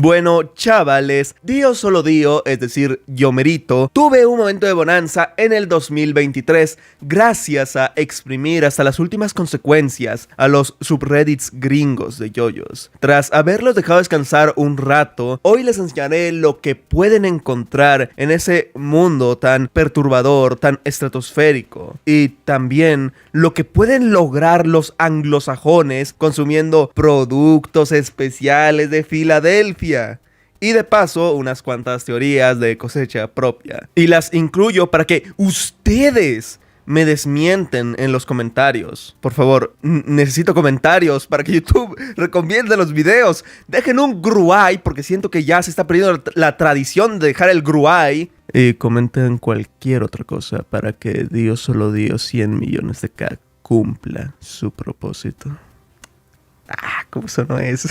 Bueno, chavales, Dio solo Dio, es decir, yo merito, tuve un momento de bonanza en el 2023 gracias a exprimir hasta las últimas consecuencias a los subreddits gringos de yoyos. Tras haberlos dejado descansar un rato, hoy les enseñaré lo que pueden encontrar en ese mundo tan perturbador, tan estratosférico, y también lo que pueden lograr los anglosajones consumiendo productos especiales de Filadelfia. Y de paso, unas cuantas teorías de cosecha propia. Y las incluyo para que ustedes me desmienten en los comentarios. Por favor, necesito comentarios para que YouTube recomiende los videos. Dejen un gruay, porque siento que ya se está perdiendo la tradición de dejar el gruay. Y comenten cualquier otra cosa para que Dios solo Dios 100 millones de K cumpla su propósito. ¿Cómo sonó eso?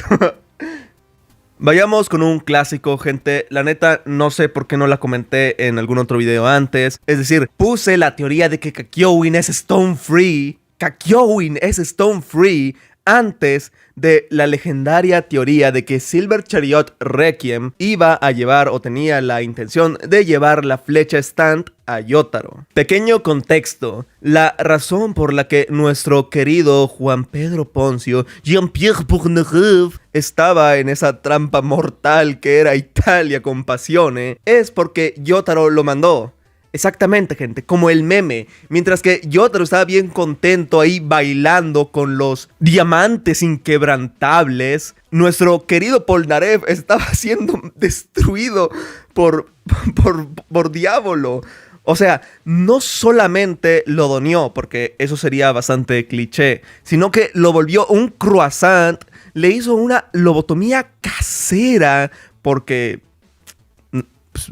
Vayamos con un clásico, gente. La neta, no sé por qué no la comenté en algún otro video antes. Es decir, puse la teoría de que Kakyoin es Stone Free. Kakyoin es Stone Free antes de la legendaria teoría de que Silver Chariot Requiem iba a llevar o tenía la intención de llevar la flecha stand a Yotaro. Pequeño contexto: la razón por la que nuestro querido Juan Pedro Poncio, Jean-Pierre Bourneuf, estaba en esa trampa mortal que era Italia con Passione es porque Yotaro lo mandó. Exactamente, gente, como el meme. Mientras que Yotaro estaba bien contento ahí bailando con los diamantes inquebrantables, nuestro querido Polnareff estaba siendo destruido por Diavolo. O sea, no solamente lo doneó, porque eso sería bastante cliché, sino que lo volvió un croissant, le hizo una lobotomía casera, porque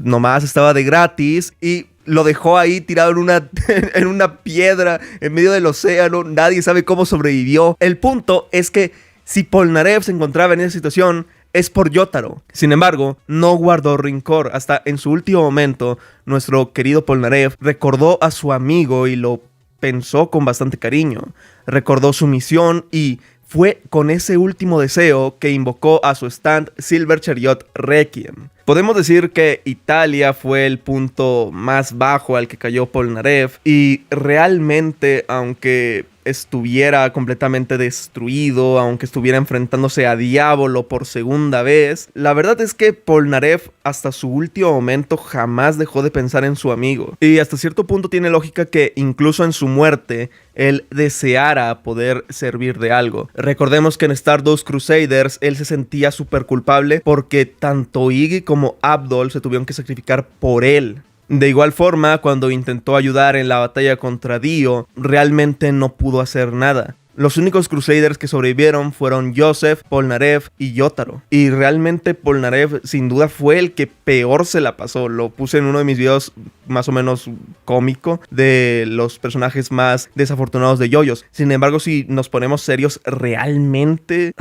nomás estaba de gratis, y lo dejó ahí tirado en una piedra en medio del océano. Nadie sabe cómo sobrevivió. El punto es que si Polnareff se encontraba en esa situación, es por Yotaro. Sin embargo, no guardó rencor. Hasta en su último momento, nuestro querido Polnareff recordó a su amigo y lo pensó con bastante cariño. Recordó su misión y fue con ese último deseo que invocó a su stand Silver Chariot Requiem. Podemos decir que Italia fue el punto más bajo al que cayó Polnareff, y realmente, aunque estuviera completamente destruido, aunque estuviera enfrentándose a Diavolo por segunda vez, la verdad es que Polnareff hasta su último momento jamás dejó de pensar en su amigo. Y hasta cierto punto tiene lógica que incluso en su muerte él deseara poder servir de algo. Recordemos que en Stardust Crusaders él se sentía súper culpable porque tanto Iggy como Abdol se tuvieron que sacrificar por él. De igual forma, cuando intentó ayudar en la batalla contra Dio, realmente no pudo hacer nada. Los únicos Crusaders que sobrevivieron fueron Joseph, Polnareff y Yotaro. Y realmente Polnareff sin duda fue el que peor se la pasó. Lo puse en uno de mis videos más o menos cómico de los personajes más desafortunados de yoyos. Sin embargo, si nos ponemos serios, realmente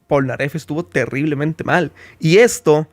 Polnareff estuvo terriblemente mal. Y esto,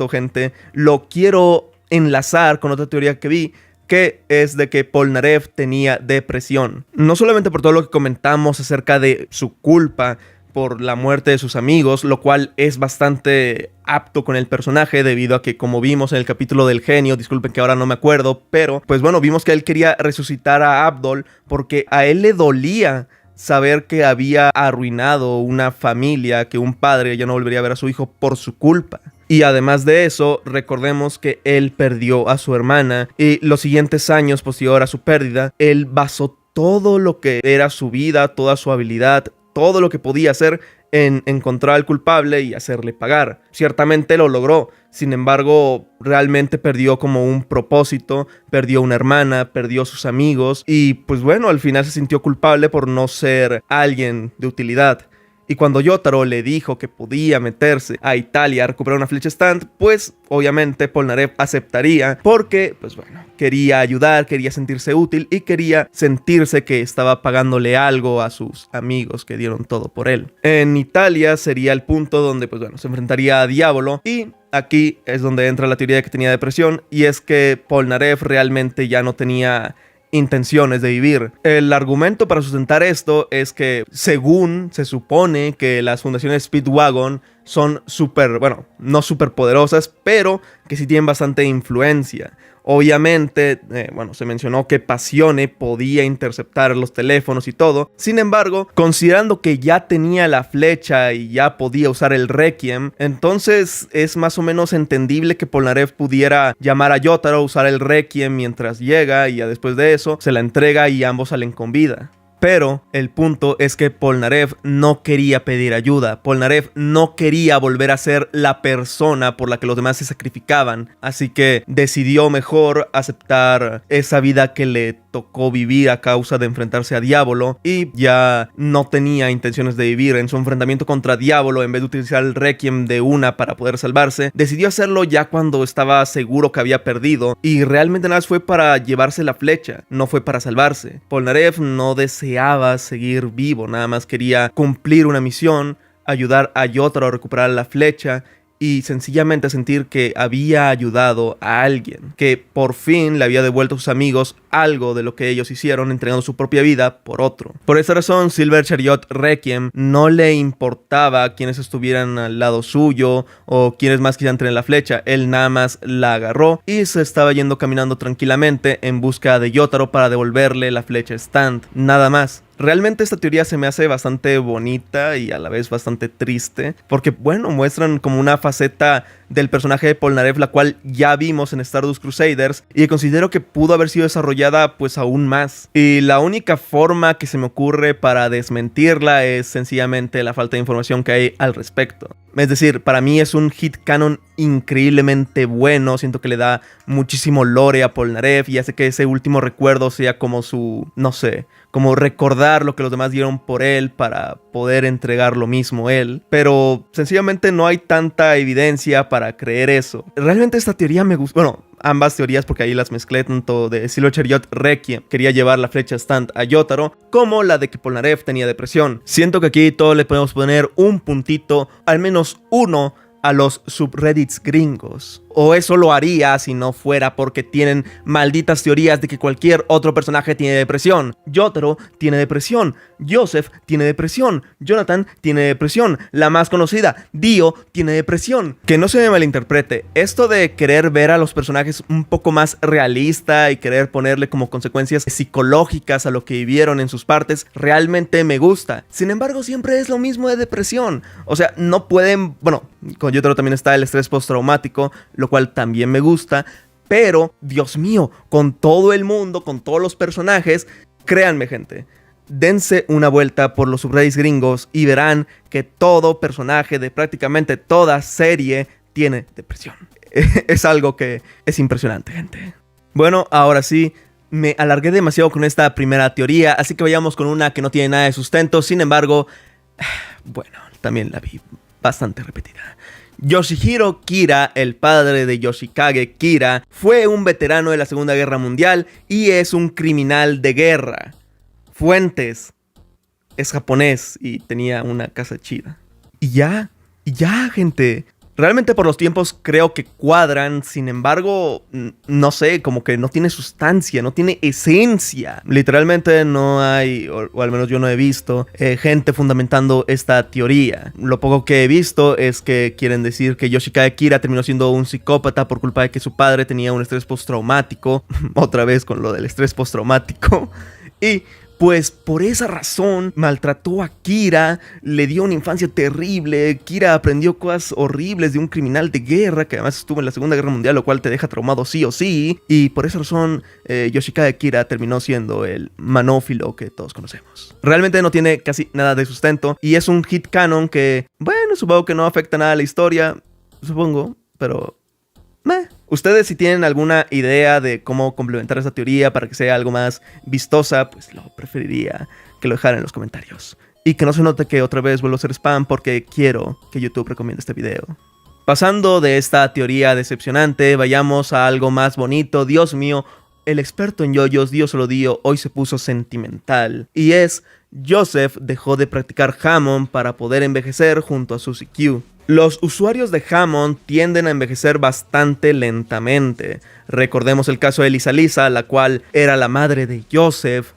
gente, lo quiero enlazar con otra teoría que vi, que es de que Polnareff tenía depresión. No solamente por todo lo que comentamos acerca de su culpa por la muerte de sus amigos, lo cual es bastante apto con el personaje debido a que, como vimos en el capítulo del genio, disculpen que ahora no me acuerdo, pero pues bueno, vimos que él quería resucitar a Abdol porque a él le dolía saber que había arruinado una familia, que un padre ya no volvería a ver a su hijo por su culpa. Y además de eso, recordemos que él perdió a su hermana y los siguientes años posterior a su pérdida, él basó todo lo que era su vida, toda su habilidad, todo lo que podía hacer en encontrar al culpable y hacerle pagar. Ciertamente lo logró, sin embargo, realmente perdió como un propósito, perdió una hermana, perdió sus amigos y pues bueno, al final se sintió culpable por no ser alguien de utilidad. Y cuando Yotaro le dijo que podía meterse a Italia a recuperar una flecha stand, pues obviamente Polnareff aceptaría porque, pues bueno, quería ayudar, quería sentirse útil y quería sentirse que estaba pagándole algo a sus amigos que dieron todo por él. En Italia sería el punto donde, pues bueno, se enfrentaría a Diavolo y aquí es donde entra la teoría de que tenía depresión, y es que Polnareff realmente ya no tenía intenciones de vivir. El argumento para sustentar esto es que, según se supone que las fundaciones Speedwagon son súper, bueno, no súper poderosas, pero que sí tienen bastante influencia. Obviamente, bueno, se mencionó que Passione podía interceptar los teléfonos y todo. Sin embargo, considerando que ya tenía la flecha y ya podía usar el Requiem, entonces es más o menos entendible que Polnareff pudiera llamar a Jotaro, usar el Requiem mientras llega y ya después de eso se la entrega y ambos salen con vida. Pero el punto es que Polnareff no quería pedir ayuda. Polnareff no quería volver a ser la persona por la que los demás se sacrificaban. Así que decidió mejor aceptar esa vida que le tocó vivir a causa de enfrentarse a Diavolo. Y ya no tenía intenciones de vivir. En su enfrentamiento contra Diavolo, en vez de utilizar el Requiem de una para poder salvarse, decidió hacerlo ya cuando estaba seguro que había perdido. Y realmente nada más fue para llevarse la flecha, no fue para salvarse. Polnareff no deseaba seguir vivo, nada más quería cumplir una misión, ayudar a Jotaro a recuperar la flecha y sencillamente sentir que había ayudado a alguien, que por fin le había devuelto a sus amigos algo de lo que ellos hicieron, entregando su propia vida por otro. Por esa razón, Silver Chariot Requiem no le importaba quiénes estuvieran al lado suyo o quiénes más quisieran tener la flecha. Él nada más la agarró y se estaba yendo caminando tranquilamente en busca de Jotaro para devolverle la flecha Stand. Nada más. Realmente esta teoría se me hace bastante bonita y a la vez bastante triste, porque bueno, muestran como una faceta del personaje de Polnareff, la cual ya vimos en Stardust Crusaders y que considero que pudo haber sido desarrollada pues aún más. Y la única forma que se me ocurre para desmentirla es sencillamente la falta de información que hay al respecto. Es decir, para mí es un headcanon increíblemente bueno, siento que le da muchísimo lore a Polnareff y hace que ese último recuerdo sea como su, no sé, como recordar lo que los demás dieron por él para poder entregar lo mismo él. Pero sencillamente no hay tanta evidencia para creer eso. Realmente esta teoría me gusta, bueno, ambas teorías porque ahí las mezclé, tanto de Silver Chariot Requiem quería llevar la flecha Stand a Jotaro, como la de que Polnareff tenía depresión. Siento que aquí todos le podemos poner un puntito, al menos uno, a los subreddits gringos. O eso lo haría si no fuera porque tienen malditas teorías de que cualquier otro personaje tiene depresión. Jotaro tiene depresión, Joseph tiene depresión, Jonathan tiene depresión, la más conocida, Dio, tiene depresión. Que no se me malinterprete, esto de querer ver a los personajes un poco más realista y querer ponerle como consecuencias psicológicas a lo que vivieron en sus partes, realmente me gusta. Sin embargo, siempre es lo mismo de depresión. O sea, no pueden, bueno, con Jotaro también está el estrés postraumático, lo cual también me gusta, pero Dios mío, con todo el mundo, con todos los personajes, créanme gente, dense una vuelta por los subreddits gringos y verán que todo personaje de prácticamente toda serie tiene depresión. Es algo que es impresionante, gente. Bueno, ahora sí, me alargué demasiado con esta primera teoría, así que vayamos con una que no tiene nada de sustento. Sin embargo, bueno, también la vi bastante repetida. Yoshihiro Kira, el padre de Yoshikage Kira, fue un veterano de la Segunda Guerra Mundial y es un criminal de guerra. Fuentes: es japonés y tenía una casa chida. Y ya, gente. Realmente por los tiempos creo que cuadran, sin embargo, no sé, como que no tiene sustancia, no tiene esencia. Literalmente no hay, o al menos yo no he visto, gente fundamentando esta teoría. Lo poco que he visto es que quieren decir que Yoshikage Kira terminó siendo un psicópata por culpa de que su padre tenía un estrés postraumático. Otra vez con lo del estrés postraumático. Y pues por esa razón maltrató a Kira, le dio una infancia terrible. Kira aprendió cosas horribles de un criminal de guerra que además estuvo en la Segunda Guerra Mundial, lo cual te deja traumado sí o sí. Y por esa razón Yoshikage Kira terminó siendo el manófilo que todos conocemos. Realmente no tiene casi nada de sustento y es un headcanon que, bueno, supongo que no afecta nada a la historia, supongo, pero ustedes si tienen alguna idea de cómo complementar esta teoría para que sea algo más vistosa, pues lo preferiría que lo dejaran en los comentarios. Y que no se note que otra vez vuelvo a hacer spam porque quiero que YouTube recomiende este video. Pasando de esta teoría decepcionante, vayamos a algo más bonito. Dios mío, el experto en yoyos, Dio solo Dio, hoy se puso sentimental. Y es: Joseph dejó de practicar Hammond para poder envejecer junto a Suzy Q. Los usuarios de Hammond tienden a envejecer bastante lentamente. Recordemos el caso de Lisa Lisa, la cual era la madre de Joseph,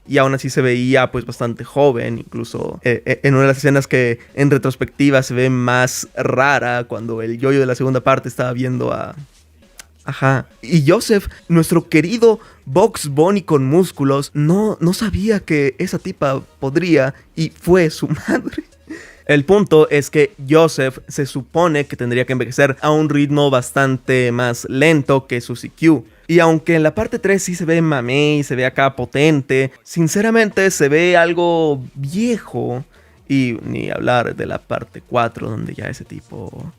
y aún así se veía pues bastante joven, incluso en una de las escenas que en retrospectiva se ve más rara cuando el yoyo de la segunda parte estaba viendo a... Ajá. Y Joseph, nuestro querido Bugs Bunny con músculos, no sabía que esa tipa podría y fue su madre. El punto es que Joseph se supone que tendría que envejecer a un ritmo bastante más lento que Suzy Q. Y aunque en la parte 3 sí se ve mamey, se ve acá potente, sinceramente se ve algo viejo. Y ni hablar de la parte 4 donde ya ese tipo...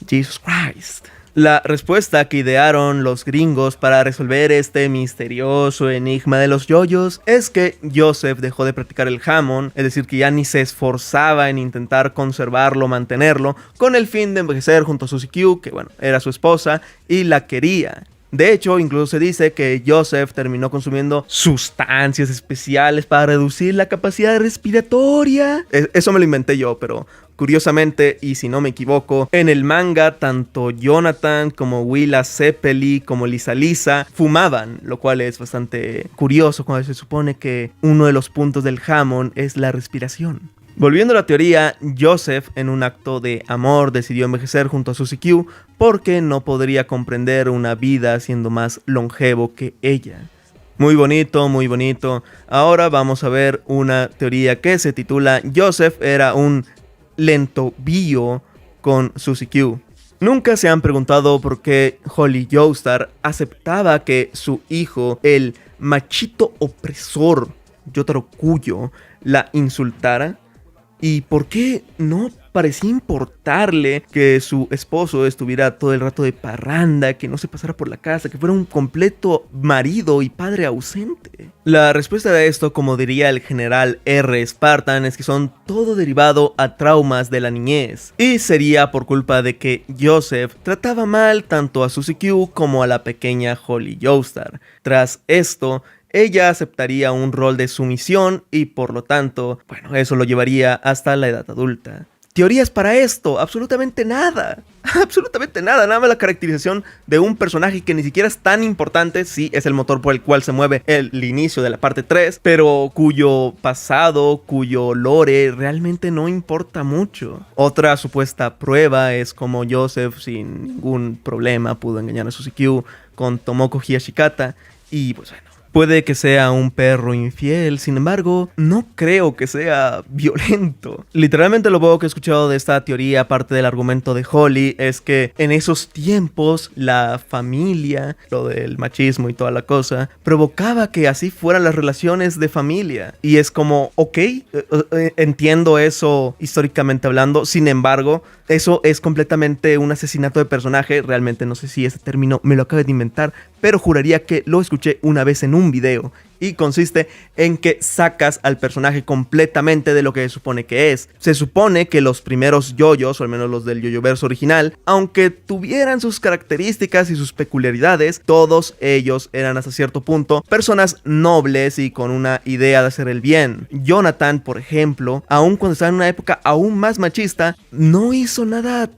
Jesus Christ. La respuesta que idearon los gringos para resolver este misterioso enigma de los yoyos es que Joseph dejó de practicar el Hammond, es decir, que ya ni se esforzaba en intentar conservarlo, mantenerlo, con el fin de envejecer junto a Suzy Q, que bueno, era su esposa y la quería. De hecho, incluso se dice que Joseph terminó consumiendo sustancias especiales para reducir la capacidad respiratoria. Eso me lo inventé yo, pero curiosamente, y si no me equivoco, en el manga tanto Jonathan como Willa Zeppeli como Lisa Lisa fumaban, lo cual es bastante curioso cuando se supone que uno de los puntos del Hammond es la respiración. Volviendo a la teoría, Joseph, en un acto de amor, decidió envejecer junto a Suzy Q porque no podría comprender una vida siendo más longevo que ella. Muy bonito, muy bonito. Ahora vamos a ver una teoría que se titula Joseph era un lento bio con Suzy Q. Nunca se han preguntado por qué Holly Joestar aceptaba que su hijo, el machito opresor Yotaro Kuyo, la insultara. ¿Y por qué no parecía importarle que su esposo estuviera todo el rato de parranda, que no se pasara por la casa, que fuera un completo marido y padre ausente? La respuesta a esto, como diría el general R. Spartan, es que son todo derivado a traumas de la niñez. Y sería por culpa de que Joseph trataba mal tanto a Suzy Q como a la pequeña Holly Joestar. Tras esto, ella aceptaría un rol de sumisión y por lo tanto, bueno, eso lo llevaría hasta la edad adulta. Teorías para esto, absolutamente nada. Absolutamente nada, nada más la caracterización de un personaje que ni siquiera es tan importante, sí es el motor por el cual se mueve el inicio de la parte 3, pero cuyo pasado, cuyo lore realmente no importa mucho. Otra supuesta prueba es como Joseph sin ningún problema pudo engañar a Suzy Q con Tomoko Higashikata y pues bueno. Puede que sea un perro infiel, sin embargo, no creo que sea violento. Literalmente lo poco que he escuchado de esta teoría, aparte del argumento de Holly, es que en esos tiempos la familia, lo del machismo y toda la cosa, provocaba que así fueran las relaciones de familia. Y es como, ok, entiendo eso históricamente hablando, sin embargo, eso es completamente un asesinato de personaje. Realmente no sé si ese término me lo acabo de inventar, pero juraría que lo escuché una vez en un video. Y consiste en que sacas al personaje completamente de lo que se supone que es. Se supone que los primeros yoyos, o al menos los del yoyoverso original, aunque tuvieran sus características y sus peculiaridades, todos ellos eran hasta cierto punto personas nobles y con una idea de hacer el bien. Jonathan, por ejemplo, aun cuando estaba en una época aún más machista, no hizo nada,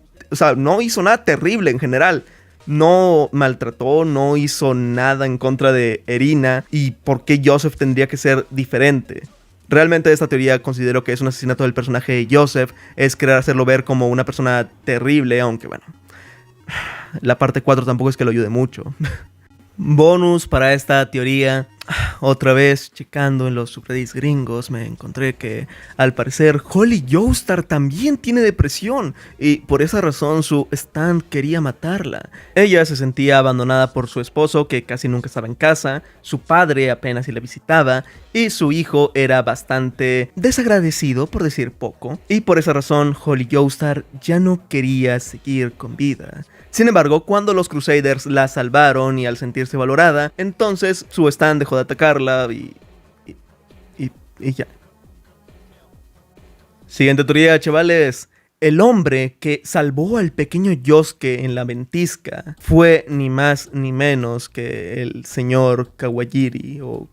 no hizo nada terrible en general. No maltrató, no hizo nada en contra de Erina. ¿Y por qué Joseph tendría que ser diferente? Realmente esta teoría considero que es un asesinato del personaje de Joseph. Es querer hacerlo ver como una persona terrible, aunque bueno, la parte 4 tampoco es que lo ayude mucho. Bonus para esta teoría. Otra vez, checando en los subreddits gringos, me encontré que al parecer Holly Joestar también tiene depresión y por esa razón su stan quería matarla. Ella se sentía abandonada por su esposo, que casi nunca estaba en casa, su padre apenas si la visitaba y su hijo era bastante desagradecido, por decir poco, y por esa razón Holly Joestar ya no quería seguir con vida. Sin embargo, cuando los Crusaders la salvaron y al sentirse valorada, entonces su stan dejó de atacarla y ya. Siguiente teoría, chavales. El hombre que salvó al pequeño Yosuke en la ventisca fue ni más ni menos que el señor Kawajiri, o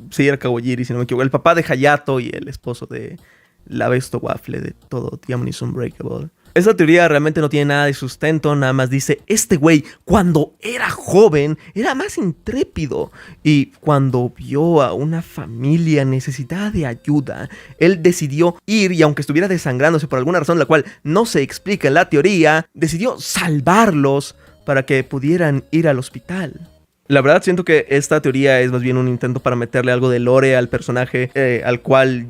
sí era Kawajiri si no me equivoco, el papá de Hayato y el esposo de la Besto Waffle de todo Diamond is Unbreakable. Esta teoría realmente no tiene nada de sustento, nada más dice, este güey cuando era joven era más intrépido y cuando vio a una familia necesitada de ayuda, él decidió ir y aunque estuviera desangrándose por alguna razón la cual no se explica en la teoría, decidió salvarlos para que pudieran ir al hospital. La verdad siento que esta teoría es más bien un intento para meterle algo de lore al personaje al cual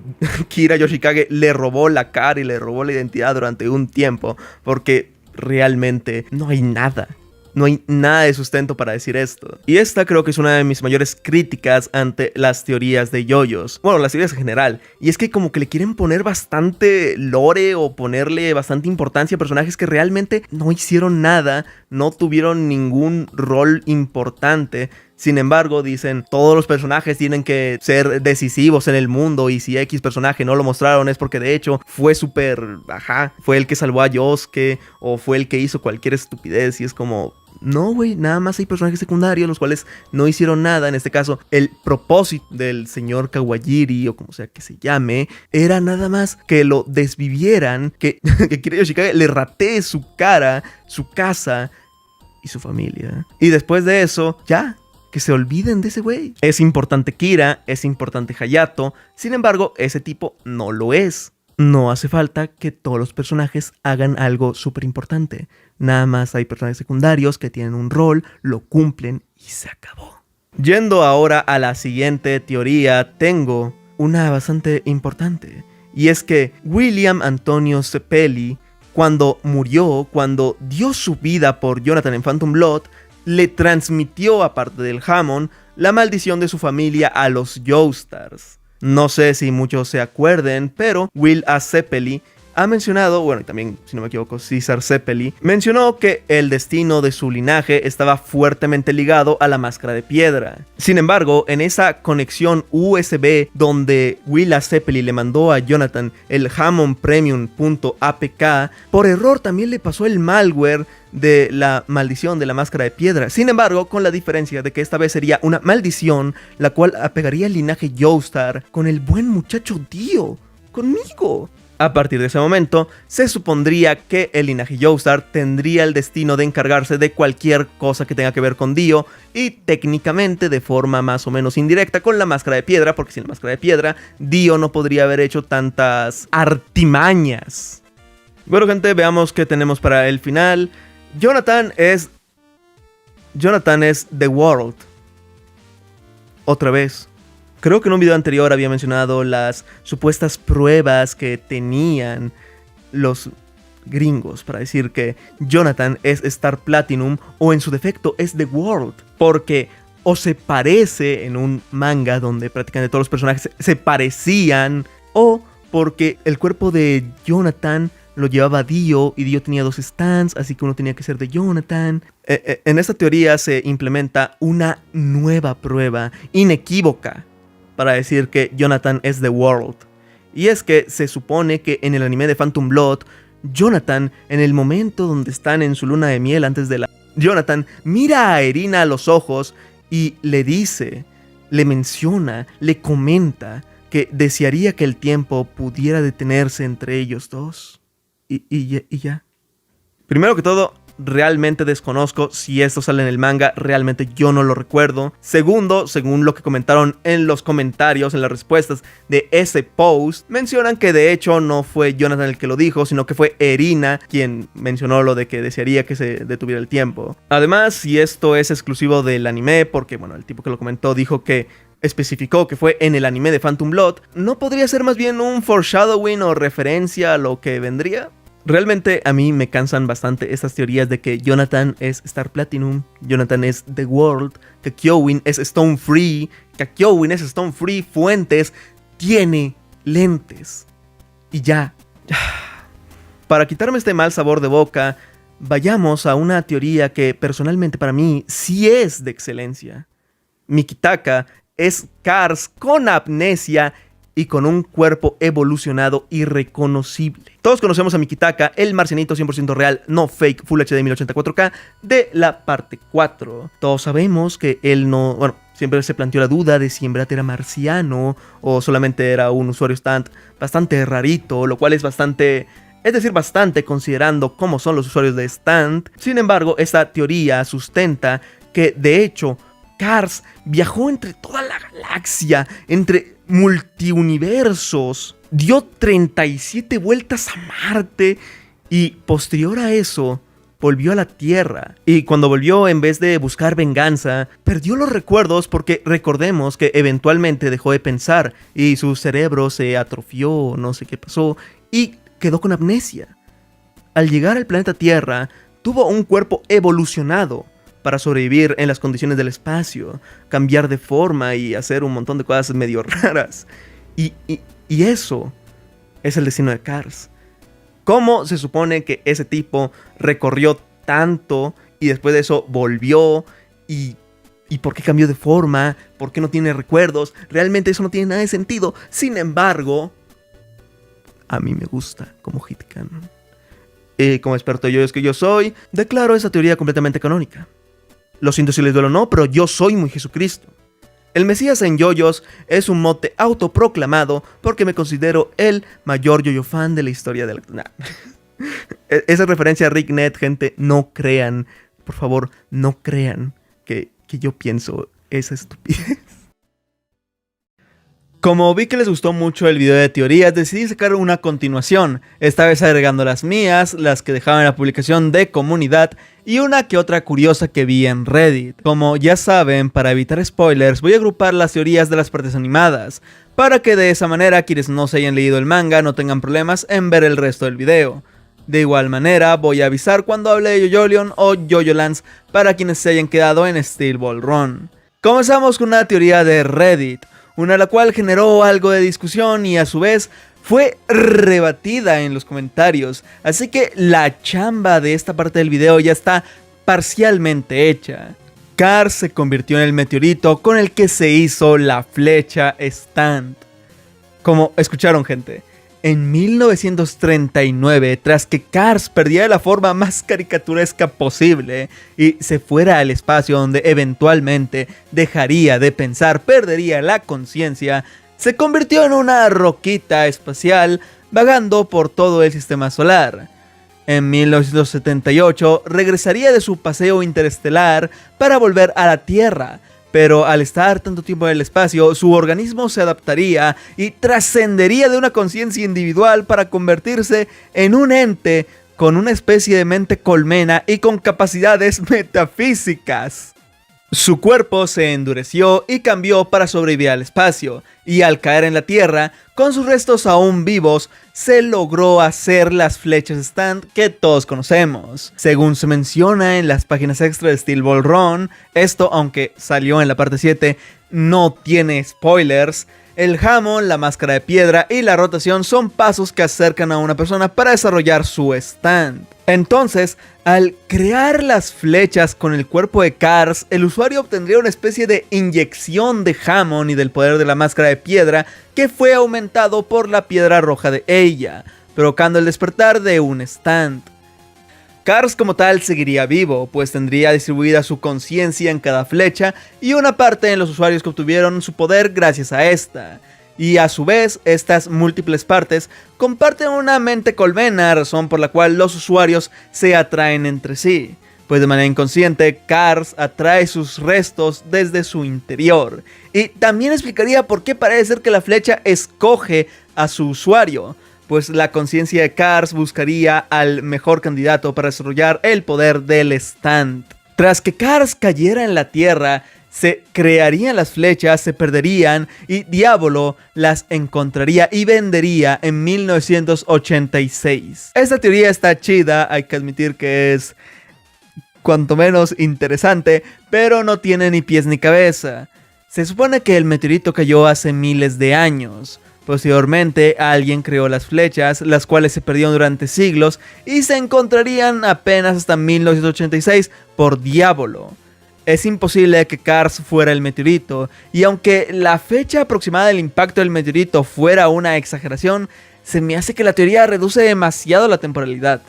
Kira Yoshikage le robó la cara y le robó la identidad durante un tiempo, porque realmente no hay nada. No hay nada de sustento para decir esto. Y esta creo que es una de mis mayores críticas ante las teorías de yoyos. Bueno, las teorías en general. Y es que como que le quieren poner bastante lore o ponerle bastante importancia a personajes que realmente no hicieron nada, no tuvieron ningún rol importante. Sin embargo, dicen, todos los personajes tienen que ser decisivos en el mundo y si X personaje no lo mostraron es porque de hecho fue súper, fue el que salvó a Yosuke o fue el que hizo cualquier estupidez y es como... No, güey, nada más hay personajes secundarios los cuales no hicieron nada. En este caso, el propósito del señor Kawajiri, o como sea que se llame, era nada más que lo desvivieran, que Kira Yoshikage le ratee su cara, su casa y su familia. Y después de eso, ya, que se olviden de ese güey. Es importante Kira, es importante Hayato, sin embargo, ese tipo no lo es. No hace falta que todos los personajes hagan algo súper importante. Nada más hay personajes secundarios que tienen un rol, lo cumplen y se acabó. Yendo ahora a la siguiente teoría, tengo una bastante importante. Y es que William Antonio Zeppeli, cuando murió, cuando dio su vida por Jonathan en Phantom Blood, le transmitió, aparte del Hamon, la maldición de su familia a los Joestars. No sé si muchos se acuerden, pero Will A. Zeppeli ha mencionado, bueno, y también, si no me equivoco, César Zeppeli, mencionó que el destino de su linaje estaba fuertemente ligado a la máscara de piedra. Sin embargo, en esa conexión USB donde Will A. Zeppeli le mandó a Jonathan el Hammond Premium.apk, por error también le pasó el malware de la maldición de la máscara de piedra. Sin embargo, con la diferencia de que esta vez sería una maldición, la cual apegaría el linaje Joestar con el buen muchacho Dio, conmigo. A partir de ese momento, se supondría que el linaje Joestar tendría el destino de encargarse de cualquier cosa que tenga que ver con Dio y técnicamente de forma más o menos indirecta con la máscara de piedra, porque sin la máscara de piedra, Dio no podría haber hecho tantas artimañas. Bueno, gente, veamos qué tenemos para el final. Jonathan es The World. Otra vez. Creo que en un video anterior había mencionado las supuestas pruebas que tenían los gringos para decir que Jonathan es Star Platinum o en su defecto es The World. Porque o se parece en un manga donde prácticamente todos los personajes se parecían, o porque el cuerpo de Jonathan lo llevaba Dio y Dio tenía dos stands, así que uno tenía que ser de Jonathan. En esta teoría se implementa una nueva prueba inequívoca para decir que Jonathan es The World. Y es que se supone que en el anime de Phantom Blood, Jonathan, en el momento donde están en su luna de miel antes de la... Jonathan mira a Erina a los ojos y le dice, le menciona, le comenta que desearía que el tiempo pudiera detenerse entre ellos dos. Y ya. Primero que todo, realmente desconozco si esto sale en el manga, realmente yo no lo recuerdo. Segundo, según lo que comentaron en los comentarios, en las respuestas de ese post, mencionan que de hecho no fue Jonathan el que lo dijo, sino que fue Erina quien mencionó lo de que desearía que se detuviera el tiempo. Además, si esto es exclusivo del anime, porque bueno, el tipo que lo comentó dijo que especificó que fue en el anime de Phantom Blood, ¿no podría ser más bien un foreshadowing o referencia a lo que vendría? Realmente a mí me cansan bastante estas teorías de que Jonathan es Star Platinum, Jonathan es The World, que Kyoin es Stone Free, que Kyoin es Stone Free, Fuentes tiene lentes. Y ya. Para quitarme este mal sabor de boca, vayamos a una teoría que personalmente para mí sí es de excelencia. Mikitaka es Cars con amnesia y con un cuerpo evolucionado irreconocible. Todos conocemos a Mikitaka, el marcianito 100% real, no fake, Full HD 1084K de la parte 4. Todos sabemos que él no... Bueno, siempre se planteó la duda de si en verdad era marciano o solamente era un usuario stand bastante rarito, lo cual es bastante Es decir, bastante considerando cómo son los usuarios de Stand. Sin embargo, esta teoría sustenta que, de hecho, Cars viajó entre toda la galaxia, entre multiuniversos, dio 37 vueltas a Marte y, posterior a eso, volvió a la Tierra. Y cuando volvió, en vez de buscar venganza, perdió los recuerdos porque recordemos que eventualmente dejó de pensar y su cerebro se atrofió, no sé qué pasó, y quedó con amnesia. Al llegar al planeta Tierra, tuvo un cuerpo evolucionado para sobrevivir en las condiciones del espacio, cambiar de forma y hacer un montón de cosas medio raras. Y eso es el destino de Cars. ¿Cómo se supone que ese tipo recorrió tanto y después de eso volvió? ¿Y por qué cambió de forma? ¿Por qué no tiene recuerdos? Realmente eso no tiene nada de sentido. Sin embargo, a mí me gusta como headcanon. Como experto que yo soy, declaro esa teoría completamente canónica. Lo siento si les duele o no, pero yo soy muy Jesucristo. El Mesías en yoyos es un mote autoproclamado porque me considero el mayor yoyo fan de la historia de la... Nah. Esa referencia a Rick Net, gente, no crean, por favor, no crean que yo pienso esa estupidez. Como vi que les gustó mucho el video de teorías, decidí sacar una continuación, esta vez agregando las mías, las que dejaba en la publicación de comunidad y una que otra curiosa que vi en Reddit. Como ya saben, para evitar spoilers, voy a agrupar las teorías de las partes animadas, para que de esa manera quienes no se hayan leído el manga no tengan problemas en ver el resto del video. De igual manera, voy a avisar cuando hable de JoJolion o JoJoLance para quienes se hayan quedado en Steel Ball Run. Comenzamos con una teoría de Reddit, una la cual generó algo de discusión y a su vez fue rebatida en los comentarios, así que la chamba de esta parte del video ya está parcialmente hecha. Cars se convirtió en el meteorito con el que se hizo la flecha Stand. Como escucharon, gente, en 1939, tras que Cars perdiera la forma más caricaturesca posible y se fuera al espacio donde eventualmente dejaría de pensar, perdería la conciencia, se convirtió en una roquita espacial vagando por todo el sistema solar. En 1978 regresaría de su paseo interestelar para volver a la Tierra, pero al estar tanto tiempo en el espacio, su organismo se adaptaría y trascendería de una conciencia individual para convertirse en un ente con una especie de mente colmena y con capacidades metafísicas. Su cuerpo se endureció y cambió para sobrevivir al espacio, y al caer en la Tierra, con sus restos aún vivos, se logró hacer las flechas Stand que todos conocemos. Según se menciona en las páginas extra de Steel Ball Run, esto, aunque salió en la parte 7, no tiene spoilers. El jamón, la máscara de piedra y la rotación son pasos que acercan a una persona para desarrollar su stand. Entonces, al crear las flechas con el cuerpo de Cars, el usuario obtendría una especie de inyección de jamón y del poder de la máscara de piedra que fue aumentado por la piedra roja de ella, provocando el despertar de un stand. Cars como tal seguiría vivo, pues tendría distribuida su conciencia en cada flecha y una parte en los usuarios que obtuvieron su poder gracias a esta. Y a su vez, estas múltiples partes comparten una mente colmena, razón por la cual los usuarios se atraen entre sí. Pues de manera inconsciente, Cars atrae sus restos desde su interior. Y también explicaría por qué parece ser que la flecha escoge a su usuario, pues la conciencia de Cars buscaría al mejor candidato para desarrollar el poder del stand. Tras que Cars cayera en la Tierra, se crearían las flechas, se perderían y Diablo las encontraría y vendería en 1986. Esta teoría está chida, hay que admitir que es cuanto menos interesante, pero no tiene ni pies ni cabeza. Se supone que el meteorito cayó hace miles de años. Posteriormente, alguien creó las flechas, las cuales se perdieron durante siglos y se encontrarían apenas hasta 1986 por Diablo. Es imposible que Cars fuera el meteorito, y aunque la fecha aproximada del impacto del meteorito fuera una exageración, se me hace que la teoría reduce demasiado la temporalidad.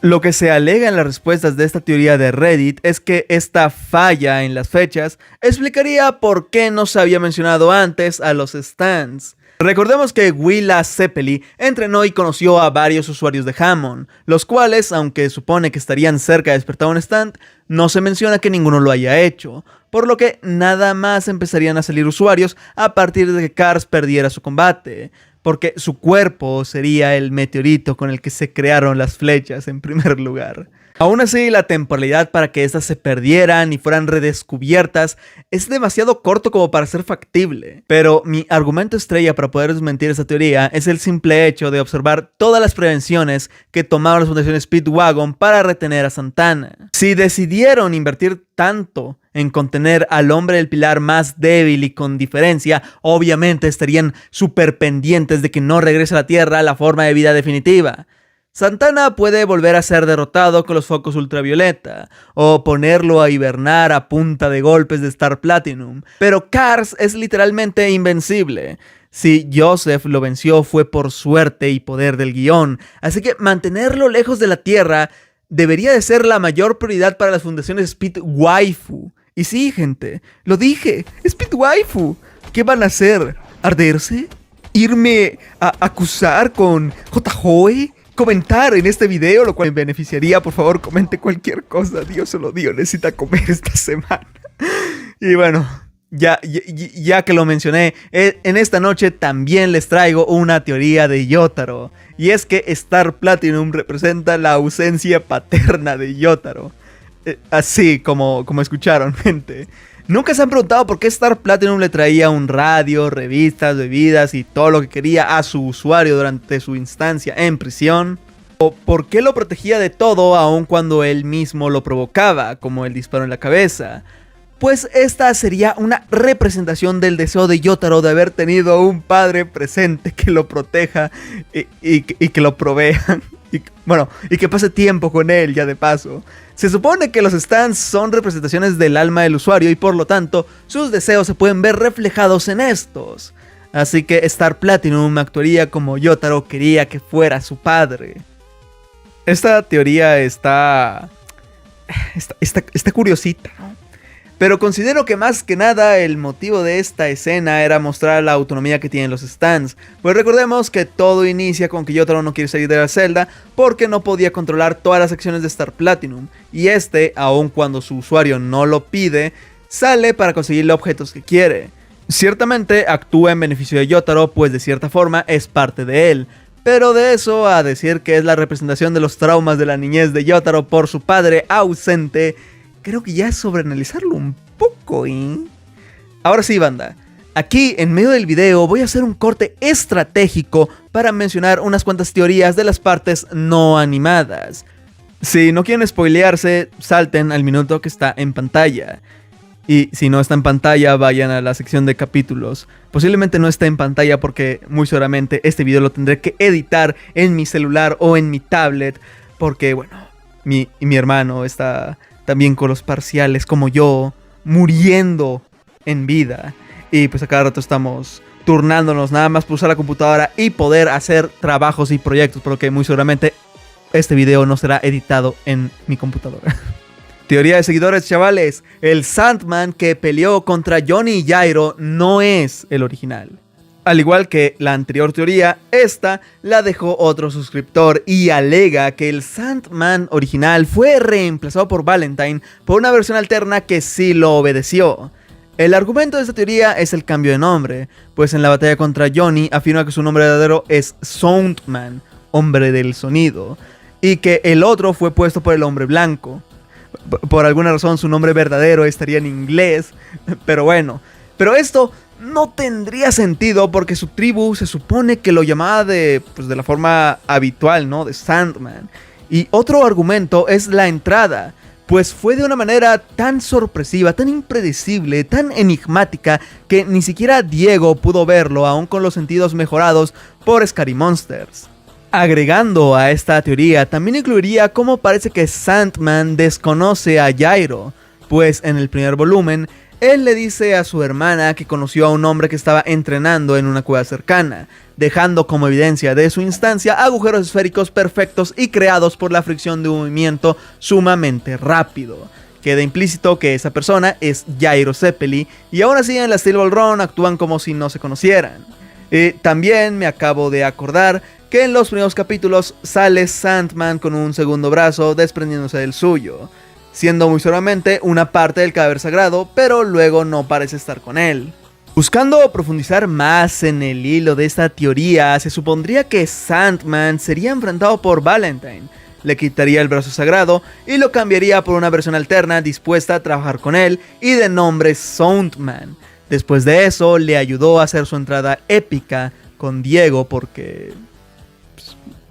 Lo que se alega en las respuestas de esta teoría de Reddit es que esta falla en las fechas explicaría por qué no se había mencionado antes a los stands. Recordemos que Willa Zeppeli entrenó y conoció a varios usuarios de Hammond, los cuales, aunque supone que estarían cerca de despertar un stand, no se menciona que ninguno lo haya hecho, por lo que nada más empezarían a salir usuarios a partir de que Cars perdiera su combate, porque su cuerpo sería el meteorito con el que se crearon las flechas en primer lugar. Aún así, la temporalidad para que estas se perdieran y fueran redescubiertas es demasiado corto como para ser factible. Pero mi argumento estrella para poder desmentir esta teoría es el simple hecho de observar todas las prevenciones que tomaron las fundaciones Speedwagon para retener a Santana. Si decidieron invertir tanto en contener al hombre del pilar más débil y con diferencia, obviamente estarían súper pendientes de que no regrese a la Tierra a la forma de vida definitiva. Santana puede volver a ser derrotado con los focos ultravioleta, o ponerlo a hibernar a punta de golpes de Star Platinum, pero Cars es literalmente invencible. Si Joseph lo venció fue por suerte y poder del guión, así que mantenerlo lejos de la Tierra debería de ser la mayor prioridad para las fundaciones Speed Waifu. Y sí, gente, lo dije, Speed Waifu. ¿Qué van a hacer? ¿Arderse? ¿Irme a acusar con J-Joe? ¿Comentar en este video, lo cual me beneficiaría? Por favor, comente cualquier cosa. Dios se lo dio, necesita comer esta semana. Y bueno, ya que lo mencioné, en esta noche también les traigo una teoría de Yotaro. Y es que Star Platinum representa la ausencia paterna de Yotaro. Así como escucharon, gente. ¿Nunca se han preguntado por qué Star Platinum le traía un radio, revistas, bebidas y todo lo que quería a su usuario durante su instancia en prisión? ¿O por qué lo protegía de todo aun cuando él mismo lo provocaba, como el disparo en la cabeza? Pues esta sería una representación del deseo de Yotaro de haber tenido un padre presente que lo proteja y que lo provea. Y que pase tiempo con él ya de paso. Se supone que los stands son representaciones del alma del usuario y por lo tanto sus deseos se pueden ver reflejados en estos. Así que Star Platinum actuaría como Yotaro quería que fuera su padre. Esta teoría está curiosita, ¿no? Pero considero que más que nada el motivo de esta escena era mostrar la autonomía que tienen los stands. Pues recordemos que todo inicia con que Yotaro no quiere salir de la celda porque no podía controlar todas las acciones de Star Platinum. Y aun cuando su usuario no lo pide, sale para conseguirle objetos que quiere. Ciertamente actúa en beneficio de Yotaro, pues de cierta forma es parte de él. Pero de eso a decir que es la representación de los traumas de la niñez de Yotaro por su padre ausente, creo que ya es sobreanalizarlo un poco, ¿eh? Ahora sí, banda. Aquí, en medio del video, voy a hacer un corte estratégico para mencionar unas cuantas teorías de las partes no animadas. Si no quieren spoilearse, salten al minuto que está en pantalla. Y si no está en pantalla, vayan a la sección de capítulos. Posiblemente no esté en pantalla porque muy seguramente este video lo tendré que editar en mi celular o en mi tablet. Porque, bueno, mi hermano está también con los parciales como yo, muriendo en vida. Y pues a cada rato estamos turnándonos nada más por usar la computadora y poder hacer trabajos y proyectos. Por lo que muy seguramente este video no será editado en mi computadora. Teoría de seguidores, chavales. El Sandman que peleó contra Johnny y Jairo no es el original. Al igual que la anterior teoría, esta la dejó otro suscriptor y alega que el Sandman original fue reemplazado por Valentine por una versión alterna que sí lo obedeció. El argumento de esta teoría es el cambio de nombre, pues en la batalla contra Johnny afirma que su nombre verdadero es Soundman, hombre del sonido, y que el otro fue puesto por el hombre blanco. Por alguna razón su nombre verdadero estaría en inglés, pero bueno. Pero esto no tendría sentido porque su tribu se supone que lo llamaba de la forma habitual, ¿no? De Sandman. Y otro argumento es la entrada, pues fue de una manera tan sorpresiva, tan impredecible, tan enigmática que ni siquiera Diego pudo verlo, aún con los sentidos mejorados por Scary Monsters. Agregando a esta teoría, también incluiría cómo parece que Sandman desconoce a Jairo, pues en el primer volumen, él le dice a su hermana que conoció a un hombre que estaba entrenando en una cueva cercana, dejando como evidencia de su instancia agujeros esféricos perfectos y creados por la fricción de un movimiento sumamente rápido. Queda implícito que esa persona es Jairo Zeppeli, y aún así en la Steel Ball Run actúan como si no se conocieran. Y también me acabo de acordar que en los primeros capítulos sale Sandman con un segundo brazo desprendiéndose del suyo, siendo muy seguramente una parte del cadáver sagrado, pero luego no parece estar con él. Buscando profundizar más en el hilo de esta teoría, se supondría que Sandman sería enfrentado por Valentine, le quitaría el brazo sagrado y lo cambiaría por una versión alterna dispuesta a trabajar con él y de nombre Soundman. Después de eso, le ayudó a hacer su entrada épica con Diego porque...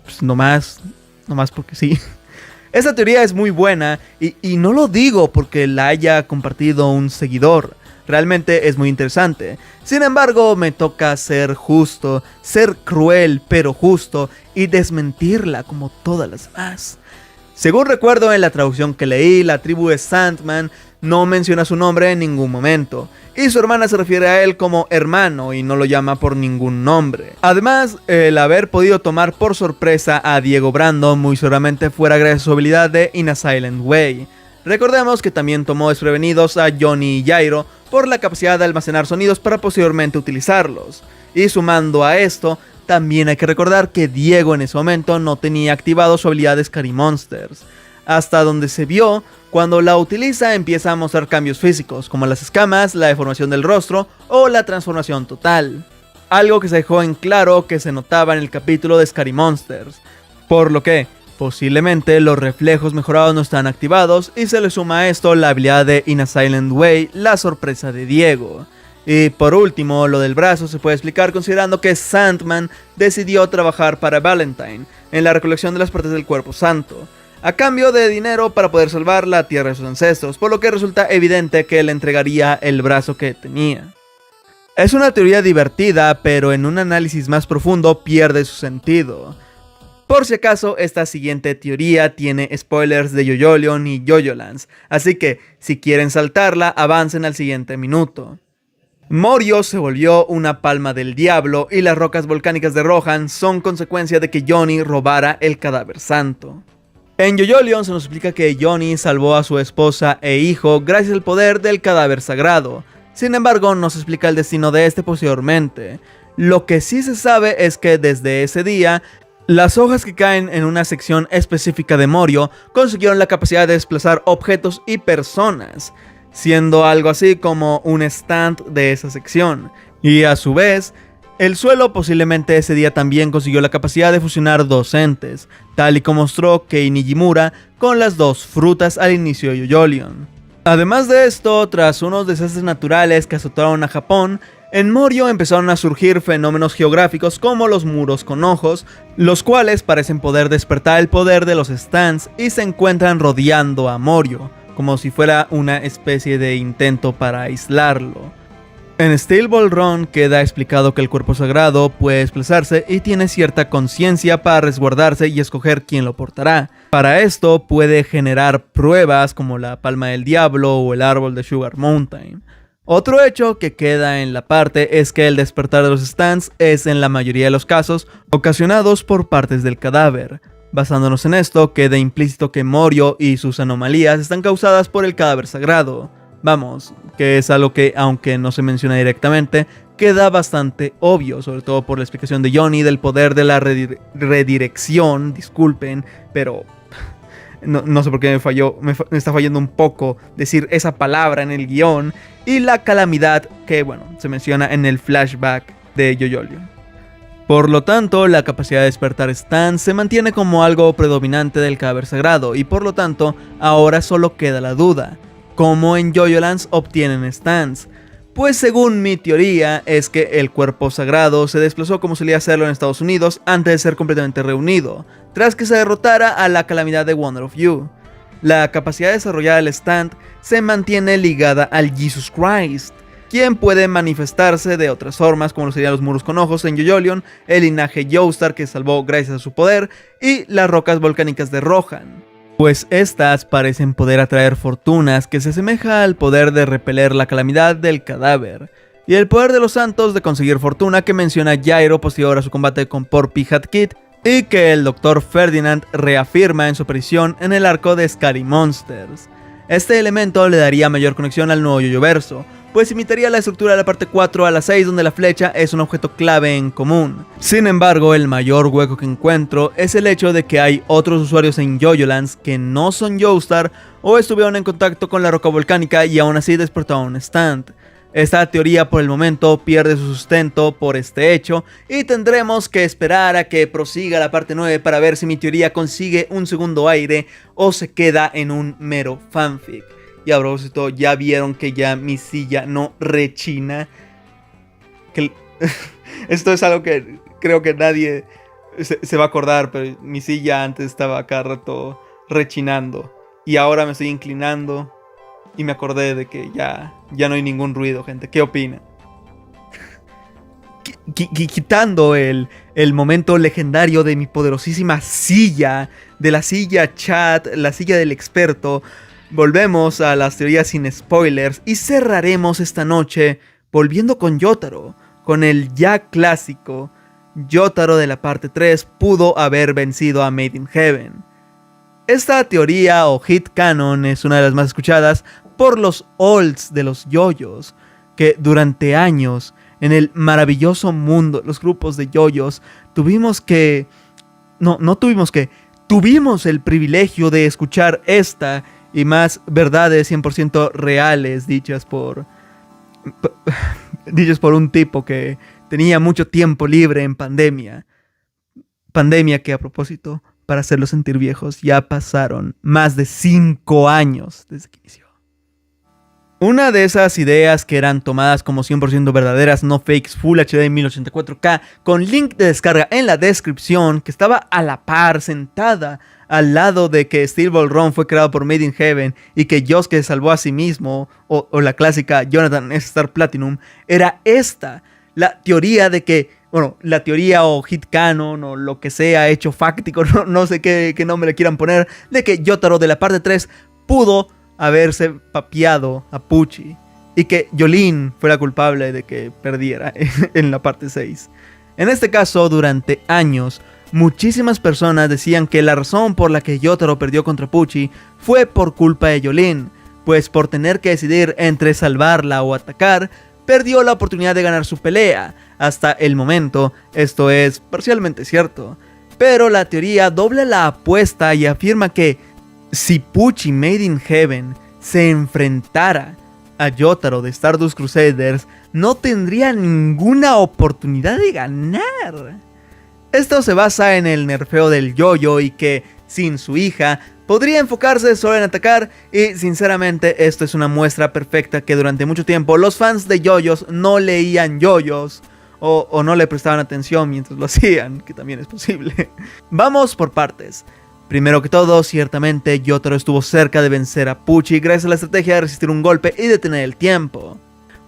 pues nomás porque sí. Esta teoría es muy buena y no lo digo porque la haya compartido un seguidor. Realmente es muy interesante. Sin embargo, me toca ser justo, ser cruel pero justo y desmentirla como todas las demás. Según recuerdo en la traducción que leí, la tribu de Sandman no menciona su nombre en ningún momento, y su hermana se refiere a él como hermano y no lo llama por ningún nombre. Además, el haber podido tomar por sorpresa a Diego Brando muy seguramente fuera gracias a su habilidad de In a Silent Way. Recordemos que también tomó desprevenidos a Johnny y Jairo por la capacidad de almacenar sonidos para posteriormente utilizarlos. Y sumando a esto, también hay que recordar que Diego en ese momento no tenía activado su habilidad de Scary Monsters. Hasta donde se vio, cuando la utiliza empieza a mostrar cambios físicos, como las escamas, la deformación del rostro o la transformación total. Algo que se dejó en claro que se notaba en el capítulo de Scary Monsters. Por lo que, posiblemente los reflejos mejorados no están activados y se le suma a esto la habilidad de In a Silent Way, la sorpresa de Diego. Y por último, lo del brazo se puede explicar considerando que Sandman decidió trabajar para Valentine en la recolección de las partes del cuerpo santo, a cambio de dinero para poder salvar la tierra de sus ancestros, por lo que resulta evidente que le entregaría el brazo que tenía. Es una teoría divertida, pero en un análisis más profundo pierde su sentido. Por si acaso, esta siguiente teoría tiene spoilers de Yoyolion y Yoyolance, así que si quieren saltarla, avancen al siguiente minuto. Morio se volvió una palma del diablo y las rocas volcánicas de Rohan son consecuencia de que Johnny robara el cadáver santo. En Yoyolion se nos explica que Johnny salvó a su esposa e hijo gracias al poder del cadáver sagrado. Sin embargo, no se explica el destino de este posteriormente. Lo que sí se sabe es que desde ese día, las hojas que caen en una sección específica de Morio consiguieron la capacidad de desplazar objetos y personas, siendo algo así como un stand de esa sección. Y a su vez, el suelo posiblemente ese día también consiguió la capacidad de fusionar dos entes, tal y como mostró Kei Nijimura con las dos frutas al inicio de Yoyolion. Además de esto, tras unos desastres naturales que azotaron a Japón, en Morio empezaron a surgir fenómenos geográficos como los muros con ojos, los cuales parecen poder despertar el poder de los stands y se encuentran rodeando a Morio, como si fuera una especie de intento para aislarlo. En Steel Ball Run queda explicado que el cuerpo sagrado puede desplazarse y tiene cierta conciencia para resguardarse y escoger quién lo portará. Para esto puede generar pruebas como la palma del diablo o el árbol de Sugar Mountain. Otro hecho que queda en la parte es que el despertar de los stands es en la mayoría de los casos ocasionados por partes del cadáver. Basándonos en esto, queda implícito que Morio y sus anomalías están causadas por el cadáver sagrado. Vamos, que es algo que, aunque no se menciona directamente, queda bastante obvio, sobre todo por la explicación de Johnny del poder de la redirección, disculpen, pero no sé por qué me está fallando un poco decir esa palabra en el guión, y la calamidad que, bueno, se menciona en el flashback de Yoyolion. Por lo tanto, la capacidad de despertar stands se mantiene como algo predominante del cadáver sagrado, y por lo tanto, ahora solo queda la duda. ¿Cómo en Yoyolance obtienen stands? Pues según mi teoría es que el cuerpo sagrado se desplazó como solía hacerlo en Estados Unidos antes de ser completamente reunido, tras que se derrotara a la calamidad de Wonder of You. La capacidad de desarrollar el stand se mantiene ligada al Jesus Christ, quien puede manifestarse de otras formas como lo serían los muros con ojos en Yoyolion, el linaje Joestar que salvó gracias a su poder y las rocas volcánicas de Rohan. Pues estas parecen poder atraer fortunas que se asemeja al poder de repeler la calamidad del cadáver, y el poder de los santos de conseguir fortuna que menciona Jairo posterior a su combate con Porpy Hat Kid, y que el Dr. Ferdinand reafirma en su aparición en el arco de Scary Monsters. Este elemento le daría mayor conexión al nuevo Yoyoverso, pues imitaría la estructura de la parte 4 a la 6, donde la flecha es un objeto clave en común. Sin embargo, el mayor hueco que encuentro es el hecho de que hay otros usuarios en Yoyolands que no son Joestar o estuvieron en contacto con la roca volcánica y aún así despertaron un stand. Esta teoría por el momento pierde su sustento por este hecho y tendremos que esperar a que prosiga la parte 9 para ver si mi teoría consigue un segundo aire o se queda en un mero fanfic. Y a propósito, ya vieron que ya mi silla no rechina. Esto es algo que creo que nadie se va a acordar, pero mi silla antes estaba cada rato rechinando y ahora me estoy inclinando. Y me acordé de que ya no hay ningún ruido, gente. ¿Qué opinan? Quitando el momento legendario de mi poderosísima silla, de la silla chat, la silla del experto, volvemos a las teorías sin spoilers y cerraremos esta noche volviendo con Yotaro, con el ya clásico. Yotaro de la parte 3 pudo haber vencido a Made in Heaven. Esta teoría o hit canon es una de las más escuchadas por los olds de los yoyos, que durante años en el maravilloso mundo de los grupos de yoyos tuvimos el privilegio de escuchar esta y más verdades 100% reales dichas por un tipo que tenía mucho tiempo libre en pandemia que, a propósito, para hacerlos sentir viejos, ya pasaron más de 5 años desde que inició. Una de esas ideas que eran tomadas como 100% verdaderas, no fakes, Full HD 1084K, con link de descarga en la descripción, que estaba a la par, sentada al lado de que Steel Ball Run fue creado por Made in Heaven y que Yosuke se salvó a sí mismo, o la clásica Jonathan es Star Platinum, era esta, la teoría de que, bueno, la teoría o hit canon o lo que sea hecho fáctico, no sé qué nombre le quieran poner, de que Yotaro de la parte 3 pudo haberse papeado a Pucci y que Yolene fue la culpable de que perdiera en la parte 6. En este caso, durante años, muchísimas personas decían que la razón por la que Yotaro perdió contra Pucci fue por culpa de Yolene, pues por tener que decidir entre salvarla o atacar, perdió la oportunidad de ganar su pelea. Hasta el momento, esto es parcialmente cierto, pero la teoría dobla la apuesta y afirma que si Pucci Made in Heaven se enfrentara a Yotaro de Stardust Crusaders, no tendría ninguna oportunidad de ganar. Esto se basa en el nerfeo del yoyo y que, sin su hija, podría enfocarse solo en atacar, y sinceramente esto es una muestra perfecta que durante mucho tiempo los fans de yoyos no leían yoyos o no le prestaban atención mientras lo hacían, que también es posible. Vamos por partes. Primero que todo, ciertamente Yotaro estuvo cerca de vencer a Pucci gracias a la estrategia de resistir un golpe y detener el tiempo,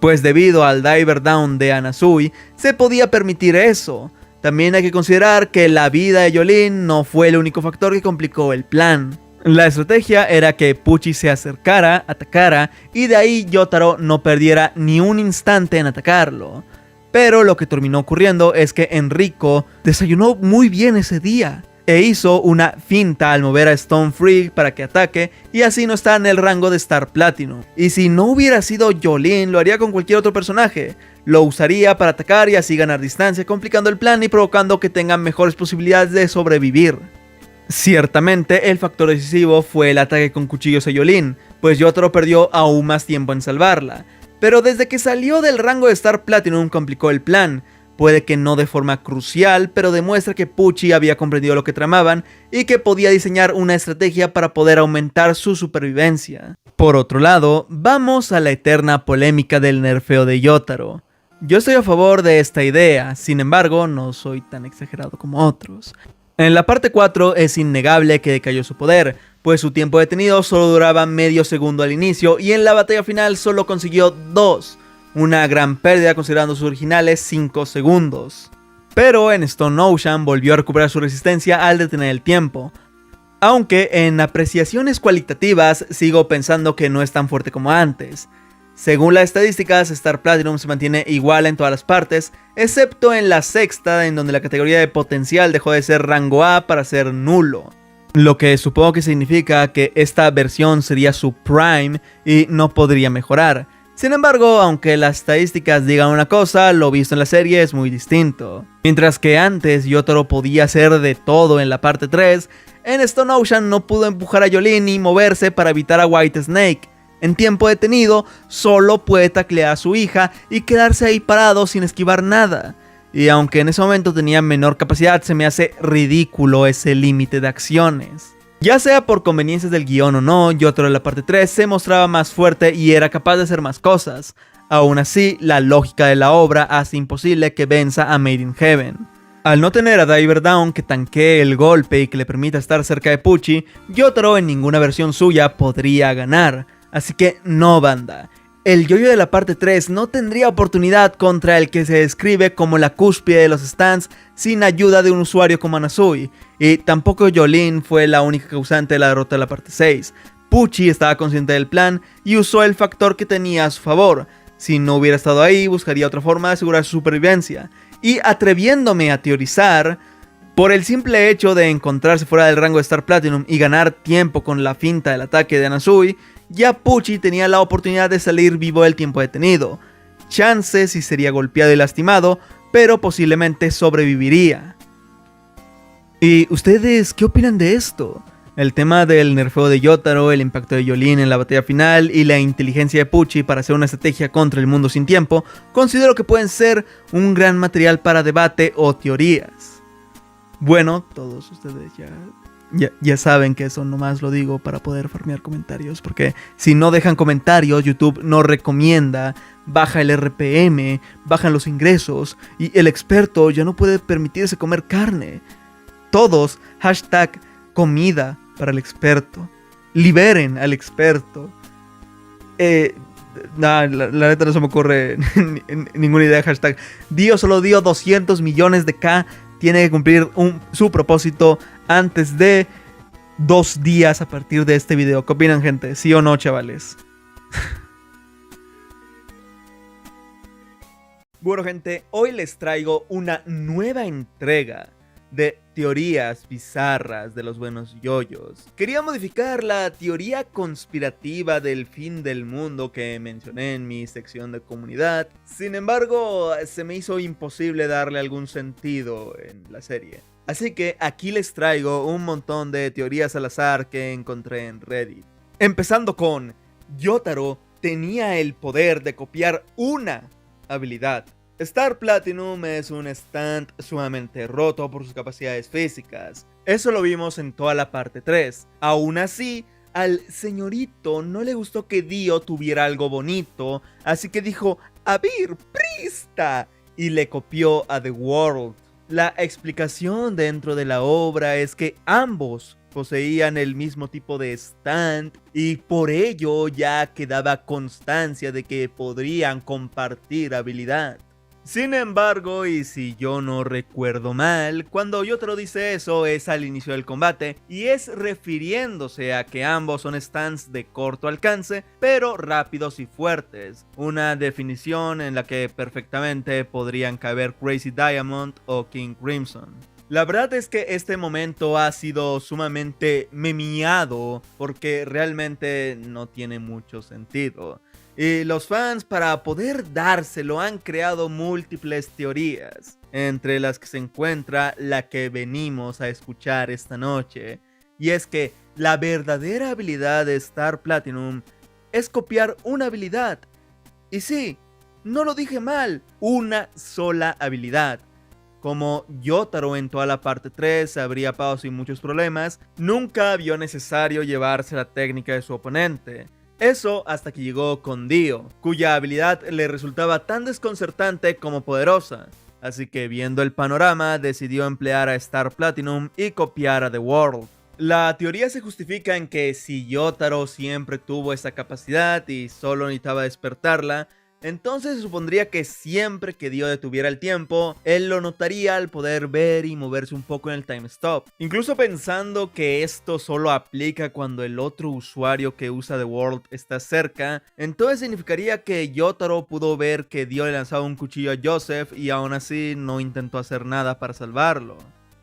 pues debido al Diver Down de Anasui se podía permitir eso. También hay que considerar que la vida de Yolene no fue el único factor que complicó el plan. La estrategia era que Pucci se acercara, atacara y de ahí Yotaro no perdiera ni un instante en atacarlo. Pero lo que terminó ocurriendo es que Enrico desayunó muy bien ese día e hizo una finta al mover a Stone Free para que ataque y así no está en el rango de Star Platinum. Y si no hubiera sido Yolene, lo haría con cualquier otro personaje. Lo usaría para atacar y así ganar distancia, complicando el plan y provocando que tengan mejores posibilidades de sobrevivir. Ciertamente, el factor decisivo fue el ataque con cuchillos a Yolene, pues Yotaro perdió aún más tiempo en salvarla. Pero desde que salió del rango de Star Platinum complicó el plan. Puede que no de forma crucial, pero demuestra que Pucci había comprendido lo que tramaban y que podía diseñar una estrategia para poder aumentar su supervivencia. Por otro lado, vamos a la eterna polémica del nerfeo de Yotaro. Yo estoy a favor de esta idea, sin embargo, no soy tan exagerado como otros. En la parte 4 es innegable que decayó su poder, pues su tiempo detenido solo duraba medio segundo al inicio y en la batalla final solo consiguió 2. Una gran pérdida considerando sus originales 5 segundos. Pero en Stone Ocean volvió a recuperar su resistencia al detener el tiempo. Aunque en apreciaciones cualitativas sigo pensando que no es tan fuerte como antes. Según las estadísticas, Star Platinum se mantiene igual en todas las partes, excepto en la sexta, en donde la categoría de potencial dejó de ser rango A para ser nulo. Lo que supongo que significa que esta versión sería su prime y no podría mejorar. Sin embargo, aunque las estadísticas digan una cosa, lo visto en la serie es muy distinto. Mientras que antes Yotaro podía hacer de todo en la parte 3, en Stone Ocean no pudo empujar a Jolyne ni moverse para evitar a White Snake. En tiempo detenido, solo puede taclear a su hija y quedarse ahí parado sin esquivar nada. Y aunque en ese momento tenía menor capacidad, se me hace ridículo ese límite de acciones. Ya sea por conveniencias del guión o no, Yotaro en la parte 3 se mostraba más fuerte y era capaz de hacer más cosas. Aún así, la lógica de la obra hace imposible que venza a Made in Heaven. Al no tener a Diver Down que tanquee el golpe y que le permita estar cerca de Pucci, Yotaro en ninguna versión suya podría ganar. Así que no, banda. El yoyo de la parte 3 no tendría oportunidad contra el que se describe como la cúspide de los stands sin ayuda de un usuario como Anasui. Y tampoco Jolyne fue la única causante de la derrota de la parte 6. Pucci estaba consciente del plan y usó el factor que tenía a su favor. Si no hubiera estado ahí, buscaría otra forma de asegurar su supervivencia. Y atreviéndome a teorizar, por el simple hecho de encontrarse fuera del rango de Star Platinum y ganar tiempo con la finta del ataque de Anasui, ya Pucci tenía la oportunidad de salir vivo del tiempo detenido. Chance si sería golpeado y lastimado, pero posiblemente sobreviviría. ¿Y ustedes qué opinan de esto? El tema del nerfeo de Yotaro, el impacto de Jolyne en la batalla final y la inteligencia de Pucci para hacer una estrategia contra el mundo sin tiempo, considero que pueden ser un gran material para debate o teorías. Bueno, todos ustedes ya saben que eso nomás lo digo para poder farmear comentarios, porque si no dejan comentarios, YouTube no recomienda, baja el RPM, bajan los ingresos y el experto ya no puede permitirse comer carne. Todos, hashtag comida para el experto. Liberen al experto. La neta no se me ocurre ninguna idea. Hashtag Dio solo dio 200 millones de K. Tiene que cumplir su propósito antes de 2 días a partir de este video. ¿Qué opinan, gente? ¿Sí o no, chavales? Bueno, gente, hoy les traigo una nueva entrega de teorías bizarras de los buenos yoyos. Quería modificar la teoría conspirativa del fin del mundo que mencioné en mi sección de comunidad. Sin embargo, se me hizo imposible darle algún sentido en la serie. Así que aquí les traigo un montón de teorías al azar que encontré en Reddit. Empezando con: Yotaro tenía el poder de copiar una habilidad. Star Platinum es un stand sumamente roto por sus capacidades físicas. Eso lo vimos en toda la parte 3. Aún así, al señorito no le gustó que Dio tuviera algo bonito, así que dijo "Abir Prista" y le copió a The World. La explicación dentro de la obra es que ambos poseían el mismo tipo de stand y por ello ya quedaba constancia de que podrían compartir habilidad. Sin embargo, y si yo no recuerdo mal, cuando Yotaro dice eso es al inicio del combate y es refiriéndose a que ambos son stands de corto alcance, pero rápidos y fuertes. Una definición en la que perfectamente podrían caber Crazy Diamond o King Crimson. La verdad es que este momento ha sido sumamente memeado porque realmente no tiene mucho sentido. Y los fans, para poder dárselo, han creado múltiples teorías, entre las que se encuentra la que venimos a escuchar esta noche, y es que la verdadera habilidad de Star Platinum es copiar una habilidad. Y sí, no lo dije mal, una sola habilidad. Como Yotaro en toda la parte 3 se habría pasado sin muchos problemas, nunca vio necesario llevarse la técnica de su oponente. Eso hasta que llegó con Dio, cuya habilidad le resultaba tan desconcertante como poderosa. Así que viendo el panorama, decidió emplear a Star Platinum y copiar a The World. La teoría se justifica en que si Yotaro siempre tuvo esa capacidad y solo necesitaba despertarla, entonces se supondría que siempre que Dio detuviera el tiempo, él lo notaría al poder ver y moverse un poco en el time stop. Incluso pensando que esto solo aplica cuando el otro usuario que usa The World está cerca, entonces significaría que Yotaro pudo ver que Dio le lanzaba un cuchillo a Joseph y aún así no intentó hacer nada para salvarlo.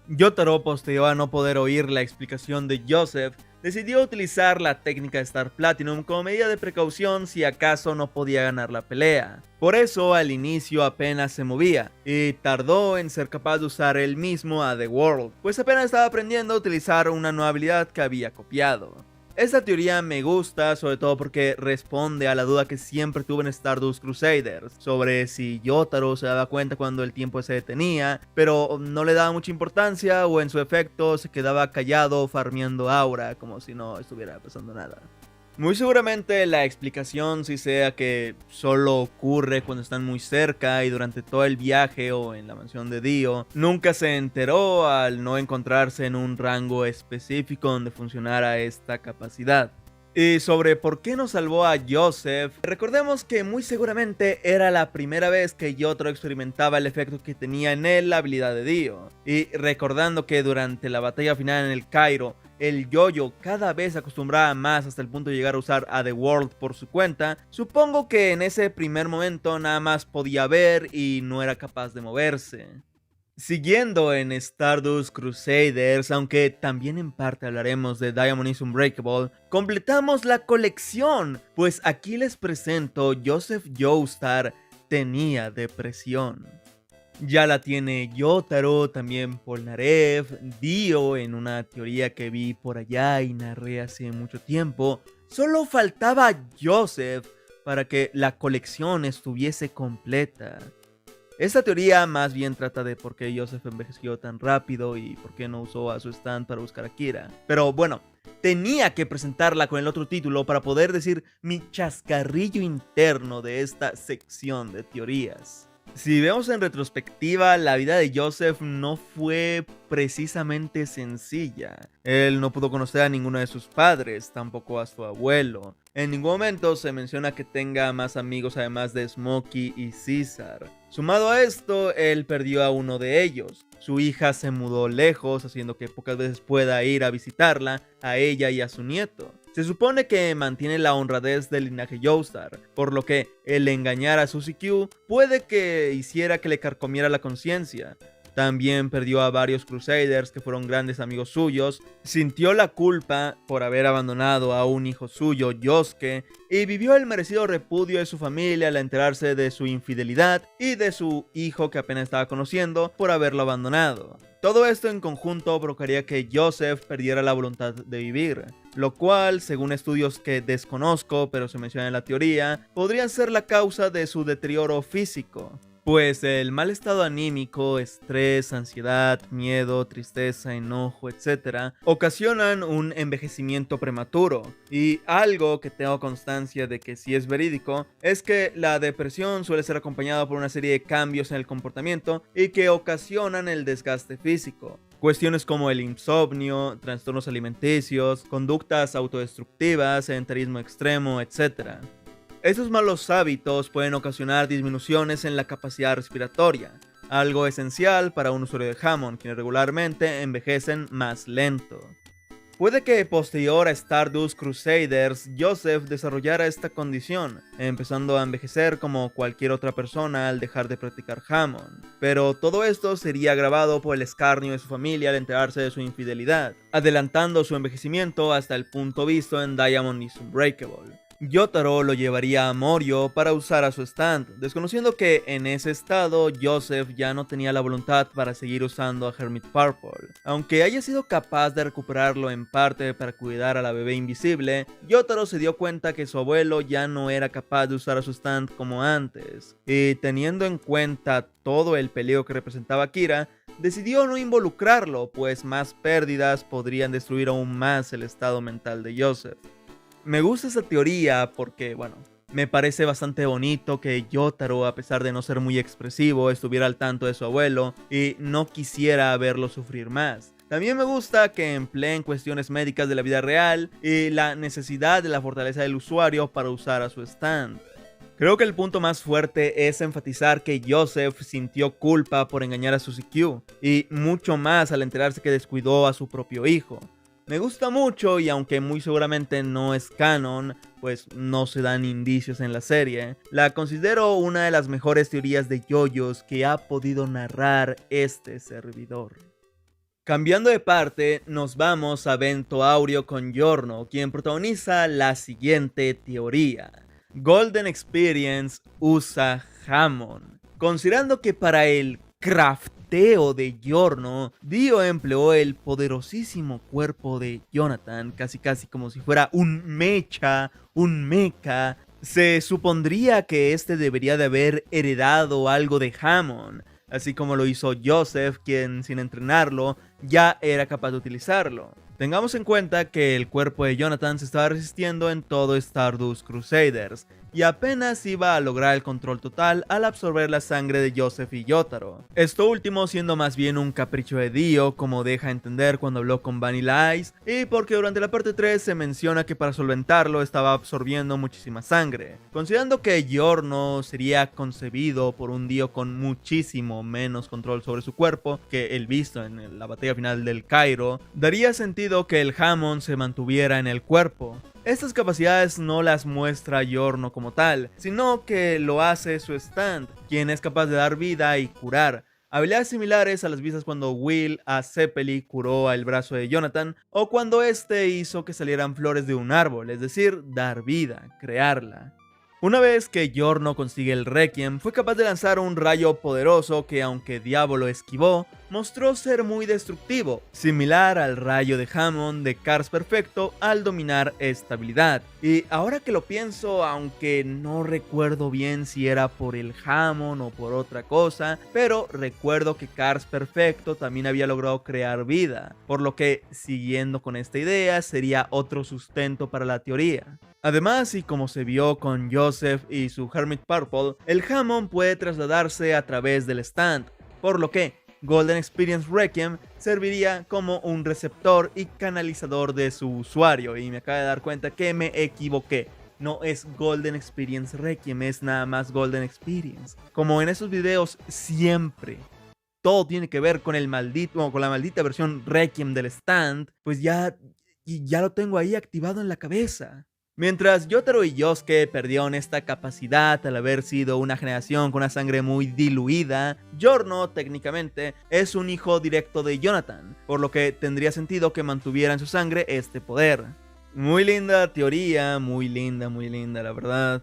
Yotaro posterior a no poder oír la explicación de Joseph, decidió utilizar la técnica de Star Platinum como medida de precaución si acaso no podía ganar la pelea. Por eso al inicio apenas se movía, y tardó en ser capaz de usar él mismo a The World, pues apenas estaba aprendiendo a utilizar una nueva habilidad que había copiado. Esta teoría me gusta, sobre todo porque responde a la duda que siempre tuve en Stardust Crusaders, sobre si Yotaro se daba cuenta cuando el tiempo se detenía, pero no le daba mucha importancia, o en su efecto se quedaba callado farmeando aura, como si no estuviera pasando nada. Muy seguramente la explicación sí sea que solo ocurre cuando están muy cerca y durante todo el viaje o en la mansión de Dio nunca se enteró al no encontrarse en un rango específico donde funcionara esta capacidad. Y sobre por qué no salvó a Joseph, recordemos que muy seguramente era la primera vez que Yotaro experimentaba el efecto que tenía en él la habilidad de Dio. Y recordando que durante la batalla final en el Cairo, el Yoyo cada vez se acostumbraba más hasta el punto de llegar a usar a The World por su cuenta, supongo que en ese primer momento nada más podía ver y no era capaz de moverse. Siguiendo en Stardust Crusaders, aunque también en parte hablaremos de Diamond is Unbreakable, completamos la colección, pues aquí les presento Joseph Joestar tenía depresión. Ya la tiene Yotaro, también Polnareff, Dio en una teoría que vi por allá y narré hace mucho tiempo. Solo faltaba Joseph para que la colección estuviese completa. Esta teoría más bien trata de por qué Joseph envejeció tan rápido y por qué no usó a su stand para buscar a Kira. Pero bueno, tenía que presentarla con el otro título para poder decir mi chascarrillo interno de esta sección de teorías. Si vemos en retrospectiva, la vida de Joseph no fue precisamente sencilla. Él no pudo conocer a ninguno de sus padres, tampoco a su abuelo. En ningún momento se menciona que tenga más amigos además de Smokey y Caesar. Sumado a esto, él perdió a uno de ellos. Su hija se mudó lejos, haciendo que pocas veces pueda ir a visitarla, a ella y a su nieto. Se supone que mantiene la honradez del linaje Joestar, por lo que el engañar a Suzy Q puede que hiciera que le carcomiera la conciencia. También perdió a varios Crusaders que fueron grandes amigos suyos, sintió la culpa por haber abandonado a un hijo suyo, Yosuke, y vivió el merecido repudio de su familia al enterarse de su infidelidad y de su hijo que apenas estaba conociendo por haberlo abandonado. Todo esto en conjunto provocaría que Joseph perdiera la voluntad de vivir, lo cual, según estudios que desconozco pero se menciona en la teoría, podría ser la causa de su deterioro físico. Pues el mal estado anímico, estrés, ansiedad, miedo, tristeza, enojo, etc. ocasionan un envejecimiento prematuro. Y algo que tengo constancia de que sí es verídico es que la depresión suele ser acompañada por una serie de cambios en el comportamiento y que ocasionan el desgaste físico. Cuestiones como el insomnio, trastornos alimenticios, conductas autodestructivas, sedentarismo extremo, etc. Estos malos hábitos pueden ocasionar disminuciones en la capacidad respiratoria, algo esencial para un usuario de Hammond, quienes regularmente envejecen más lento. Puede que posterior a Stardust Crusaders, Joseph desarrollara esta condición, empezando a envejecer como cualquier otra persona al dejar de practicar Hammond. Pero todo esto sería agravado por el escarnio de su familia al enterarse de su infidelidad, adelantando su envejecimiento hasta el punto visto en Diamond is Unbreakable. Yotaro lo llevaría a Morio para usar a su stand, desconociendo que en ese estado Joseph ya no tenía la voluntad para seguir usando a Hermit Purple. Aunque haya sido capaz de recuperarlo en parte para cuidar a la bebé invisible, Yotaro se dio cuenta que su abuelo ya no era capaz de usar a su stand como antes, y teniendo en cuenta todo el peligro que representaba Kira, decidió no involucrarlo, pues más pérdidas podrían destruir aún más el estado mental de Joseph. Me gusta esa teoría porque, bueno, me parece bastante bonito que Yotaro, a pesar de no ser muy expresivo, estuviera al tanto de su abuelo y no quisiera verlo sufrir más. También me gusta que empleen cuestiones médicas de la vida real y la necesidad de la fortaleza del usuario para usar a su stand. Creo que el punto más fuerte es enfatizar que Joseph sintió culpa por engañar a Suzy Q, y mucho más al enterarse que descuidó a su propio hijo. Me gusta mucho, y aunque muy seguramente no es canon, pues no se dan indicios en la serie, la considero una de las mejores teorías de JoJo's que ha podido narrar este servidor. Cambiando de parte, nos vamos a Vento Aureo con Giorno, quien protagoniza la siguiente teoría. Golden Experience usa Hammond. Considerando que para el crafteo de Giorno, Dio empleó el poderosísimo cuerpo de Jonathan, casi como si fuera un mecha, un mecha, se supondría que este debería de haber heredado algo de Hammond, así como lo hizo Joseph, quien sin entrenarlo ya era capaz de utilizarlo. Tengamos en cuenta que el cuerpo de Jonathan se estaba resistiendo en todo Stardust Crusaders, y apenas iba a lograr el control total al absorber la sangre de Joseph y Yotaro. Esto último siendo más bien un capricho de Dio, como deja entender cuando habló con Vanilla Ice, y porque durante la parte 3 se menciona que para solventarlo estaba absorbiendo muchísima sangre. Considerando que Giorno sería concebido por un Dio con muchísimo menos control sobre su cuerpo que el visto en la batalla final del Cairo, daría sentido que el Hammond se mantuviera en el cuerpo. Estas capacidades no las muestra Giorno como tal, sino que lo hace su stand, quien es capaz de dar vida y curar. Habilidades similares a las vistas cuando Will a Zeppeli curó el brazo de Jonathan, o cuando este hizo que salieran flores de un árbol, es decir, dar vida, crearla. Una vez que Giorno consigue el Requiem, fue capaz de lanzar un rayo poderoso que, aunque Diabo lo esquivó, mostró ser muy destructivo, similar al rayo de Hammond de Cars Perfecto al dominar esta habilidad. Y ahora que lo pienso, aunque no recuerdo bien si era por el Hammond o por otra cosa, pero recuerdo que Cars Perfecto también había logrado crear vida, por lo que, siguiendo con esta idea, sería otro sustento para la teoría. Además, y como se vio con Joseph y su Hermit Purple, el Hammond puede trasladarse a través del stand, por lo que Golden Experience Requiem serviría como un receptor y canalizador de su usuario, y me acabo de dar cuenta que me equivoqué. No es Golden Experience Requiem, es nada más Golden Experience. Como en esos videos siempre todo tiene que ver con con la maldita versión Requiem del stand, pues ya lo tengo ahí activado en la cabeza. Mientras Yotaro y Yosuke perdieron esta capacidad al haber sido una generación con una sangre muy diluida, Giorno técnicamente es un hijo directo de Jonathan, por lo que tendría sentido que mantuviera en su sangre este poder. Muy linda teoría, muy linda la verdad.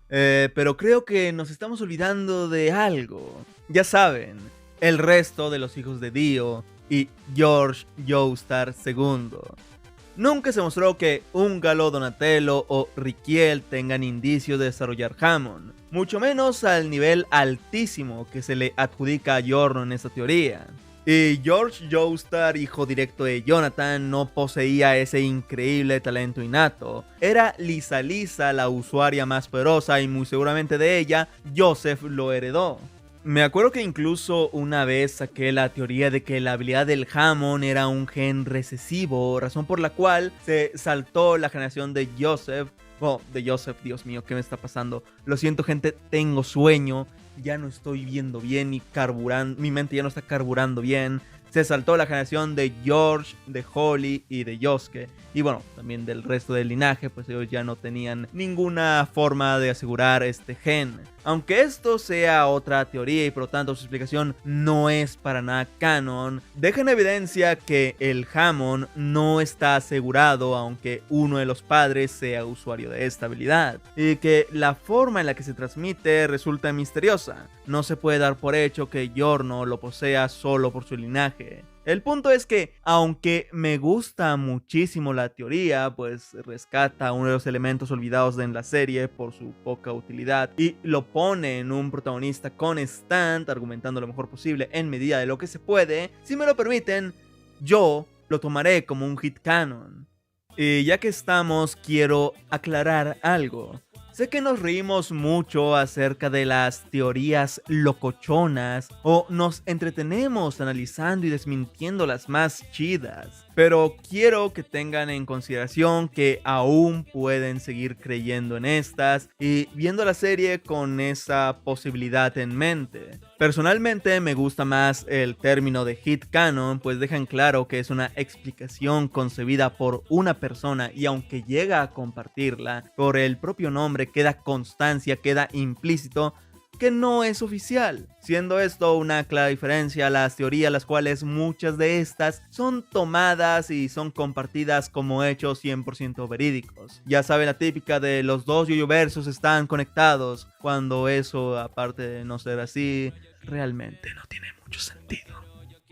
Pero creo que nos estamos olvidando de algo. Ya saben, el resto de los hijos de Dio y George Joestar II. Nunca se mostró que Ungalo, Donatello o Riquiel tengan indicios de desarrollar Hammond, mucho menos al nivel altísimo que se le adjudica a Giorno en esta teoría. Y George Joestar, hijo directo de Jonathan, no poseía ese increíble talento innato. Era Lisa la usuaria más poderosa y muy seguramente de ella, Joseph lo heredó. Me acuerdo que incluso una vez saqué la teoría de que la habilidad del Hammond era un gen recesivo, razón por la cual se saltó la generación de Joseph. Oh, de Joseph, Dios mío, ¿qué me está pasando? Lo siento, gente, tengo sueño, ya no estoy viendo bien y mi mente ya no está carburando bien. Se saltó la generación de George, de Holly y de Yosuke. Y bueno, también del resto del linaje, pues ellos ya no tenían ninguna forma de asegurar este gen. Aunque esto sea otra teoría y por lo tanto su explicación no es para nada canon, deja en evidencia que el Hammond no está asegurado aunque uno de los padres sea usuario de esta habilidad. Y que la forma en la que se transmite resulta misteriosa. No se puede dar por hecho que Giorno lo posea solo por su linaje. El punto es que, aunque me gusta muchísimo la teoría, pues rescata uno de los elementos olvidados en la serie por su poca utilidad y lo pone en un protagonista con stand, argumentando lo mejor posible en medida de lo que se puede, si me lo permiten, yo lo tomaré como un hit canon. Y ya que estamos, quiero aclarar algo. Sé que nos reímos mucho acerca de las teorías locochonas o nos entretenemos analizando y desmintiendo las más chidas, pero quiero que tengan en consideración que aún pueden seguir creyendo en estas y viendo la serie con esa posibilidad en mente. Personalmente me gusta más el término de hit canon, pues dejan claro que es una explicación concebida por una persona y aunque llega a compartirla, por el propio nombre queda constancia, queda implícito que no es oficial, siendo esto una clara diferencia a las teorías, las cuales muchas de estas son tomadas y son compartidas como hechos 100% verídicos. Ya saben, la típica de los dos yoyoversos están conectados, cuando eso, aparte de no ser así, realmente no tiene mucho sentido.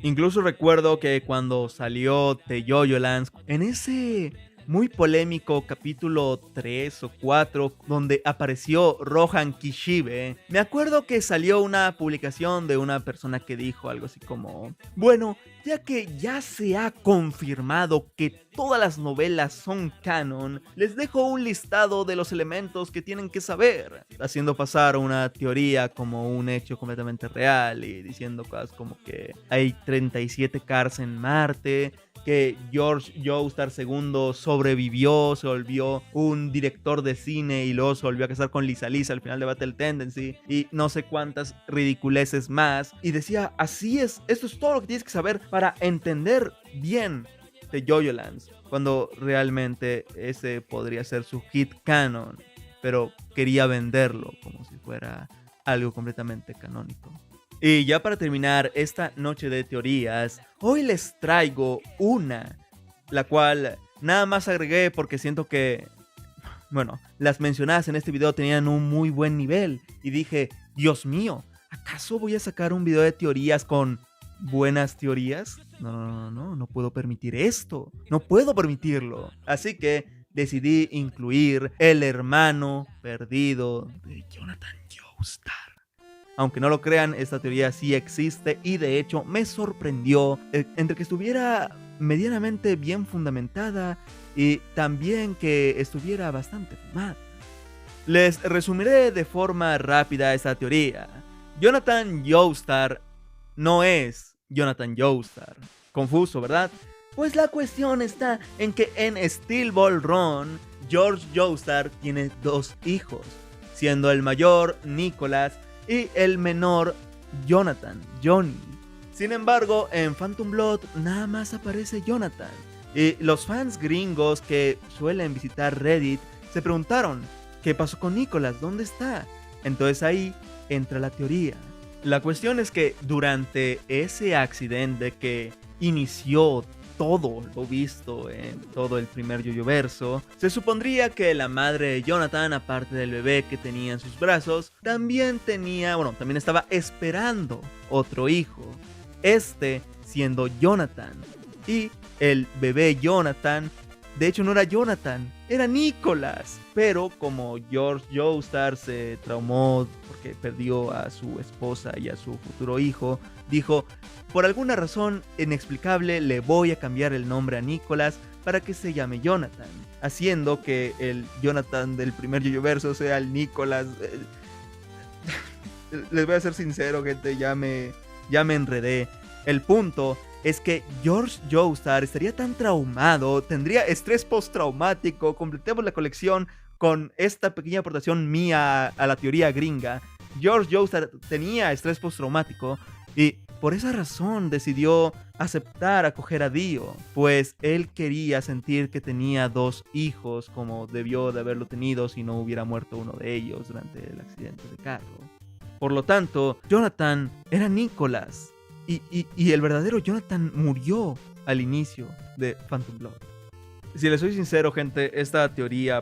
Incluso recuerdo que cuando salió The Yoyo Lands, en ese muy polémico capítulo 3 o 4 donde apareció Rohan Kishibe, me acuerdo que salió una publicación de una persona que dijo algo así como: bueno, ya que ya se ha confirmado que todas las novelas son canon, les dejo un listado de los elementos que tienen que saber, haciendo pasar una teoría como un hecho completamente real y diciendo cosas como que hay 37 Cars en Marte, que George Joestar II sobrevivió, se volvió un director de cine y luego se volvió a casar con Lisa Lisa al final de Battle Tendency y no sé cuántas ridiculeces más. Y decía, así es, esto es todo lo que tienes que saber para entender bien de Yoyo Lands, cuando realmente ese podría ser su hit canon, pero quería venderlo como si fuera algo completamente canónico. Y ya para terminar esta noche de teorías, hoy les traigo una, la cual nada más agregué porque siento que, bueno, las mencionadas en este video tenían un muy buen nivel y dije, Dios mío, ¿acaso voy a sacar un video de teorías con buenas teorías? No puedo permitir esto, no puedo permitirlo. Así que decidí incluir el hermano perdido de Jonathan Joestar. Aunque no lo crean, esta teoría sí existe y de hecho me sorprendió entre que estuviera medianamente bien fundamentada y también que estuviera bastante fumada. Les resumiré de forma rápida esta teoría. Jonathan Joestar no es Jonathan Joestar. Confuso, ¿verdad? Pues la cuestión está en que en Steel Ball Run, George Joestar tiene dos hijos, siendo el mayor Nicholas y el menor Jonathan, Johnny. Sin embargo, en Phantom Blood nada más aparece Jonathan. Y los fans gringos que suelen visitar Reddit se preguntaron, ¿qué pasó con Nicholas? ¿Dónde está? Entonces ahí entra la teoría. La cuestión es que durante ese accidente que inició todo lo visto en todo el primer Yoyoverso, se supondría que la madre de Jonathan, aparte del bebé que tenía en sus brazos, también estaba esperando otro hijo, este siendo Jonathan. Y el bebé Jonathan, de hecho no era Jonathan, era Nicholas. Pero como George Joestar se traumó porque perdió a su esposa y a su futuro hijo, dijo, por alguna razón inexplicable le voy a cambiar el nombre a Nicholas para que se llame Jonathan, haciendo que el Jonathan del primer Yoyoverso sea el Nicholas. Les voy a ser sincero, gente, ya me enredé. El punto es que George Joestar estaría tan traumado, tendría estrés postraumático. Completemos la colección con esta pequeña aportación mía a la teoría gringa. George Joestar tenía estrés postraumático y por esa razón decidió aceptar acoger a Dio, pues él quería sentir que tenía dos hijos como debió de haberlo tenido si no hubiera muerto uno de ellos durante el accidente de carro. Por lo tanto, Jonathan era Nicholas y el verdadero Jonathan murió al inicio de Phantom Blood. Si les soy sincero, gente,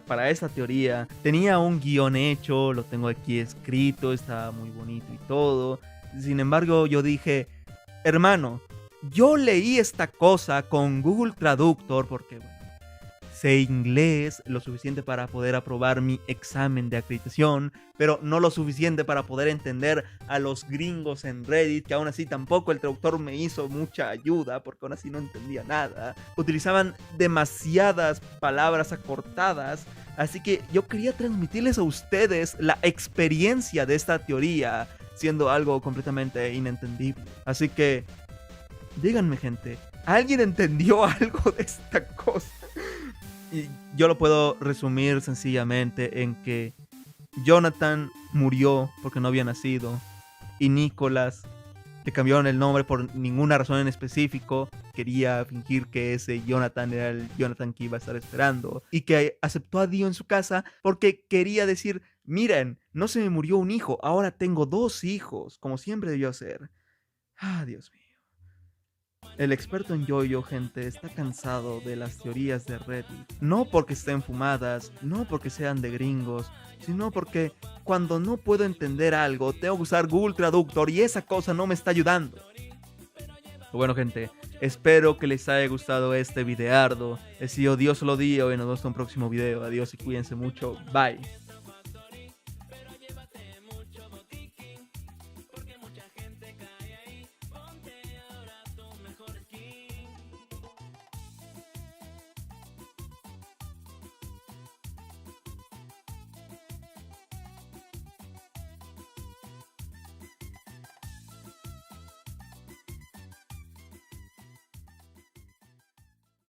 para esta teoría tenía un guión hecho, lo tengo aquí escrito, estaba muy bonito y todo. Sin embargo, yo dije, hermano, yo leí esta cosa con Google Traductor porque, bueno, sé inglés lo suficiente para poder aprobar mi examen de acreditación, pero no lo suficiente para poder entender a los gringos en Reddit, que aún así tampoco el traductor me hizo mucha ayuda, porque aún así no entendía nada. Utilizaban demasiadas palabras acortadas, así que yo quería transmitirles a ustedes la experiencia de esta teoría, siendo algo completamente inentendible. Así que, díganme, gente, ¿alguien entendió algo de esta cosa? Y yo lo puedo resumir sencillamente en que Jonathan murió porque no había nacido y Nicholas le cambiaron el nombre por ninguna razón en específico. Quería fingir que ese Jonathan era el Jonathan que iba a estar esperando y que aceptó a Dio en su casa porque quería decir, Miren, no se me murió un hijo, ahora tengo 2 hijos, como siempre debió ser. Ah, Dios mío. El experto en yoyo, gente, está cansado de las teorías de Reddit. No porque estén fumadas, no porque sean de gringos, sino porque cuando no puedo entender algo, tengo que usar Google Traductor y esa cosa no me está ayudando. Bueno, gente, espero que les haya gustado este videardo. He sido Dios lo dio y nos vemos en un próximo video. Adiós y cuídense mucho. Bye.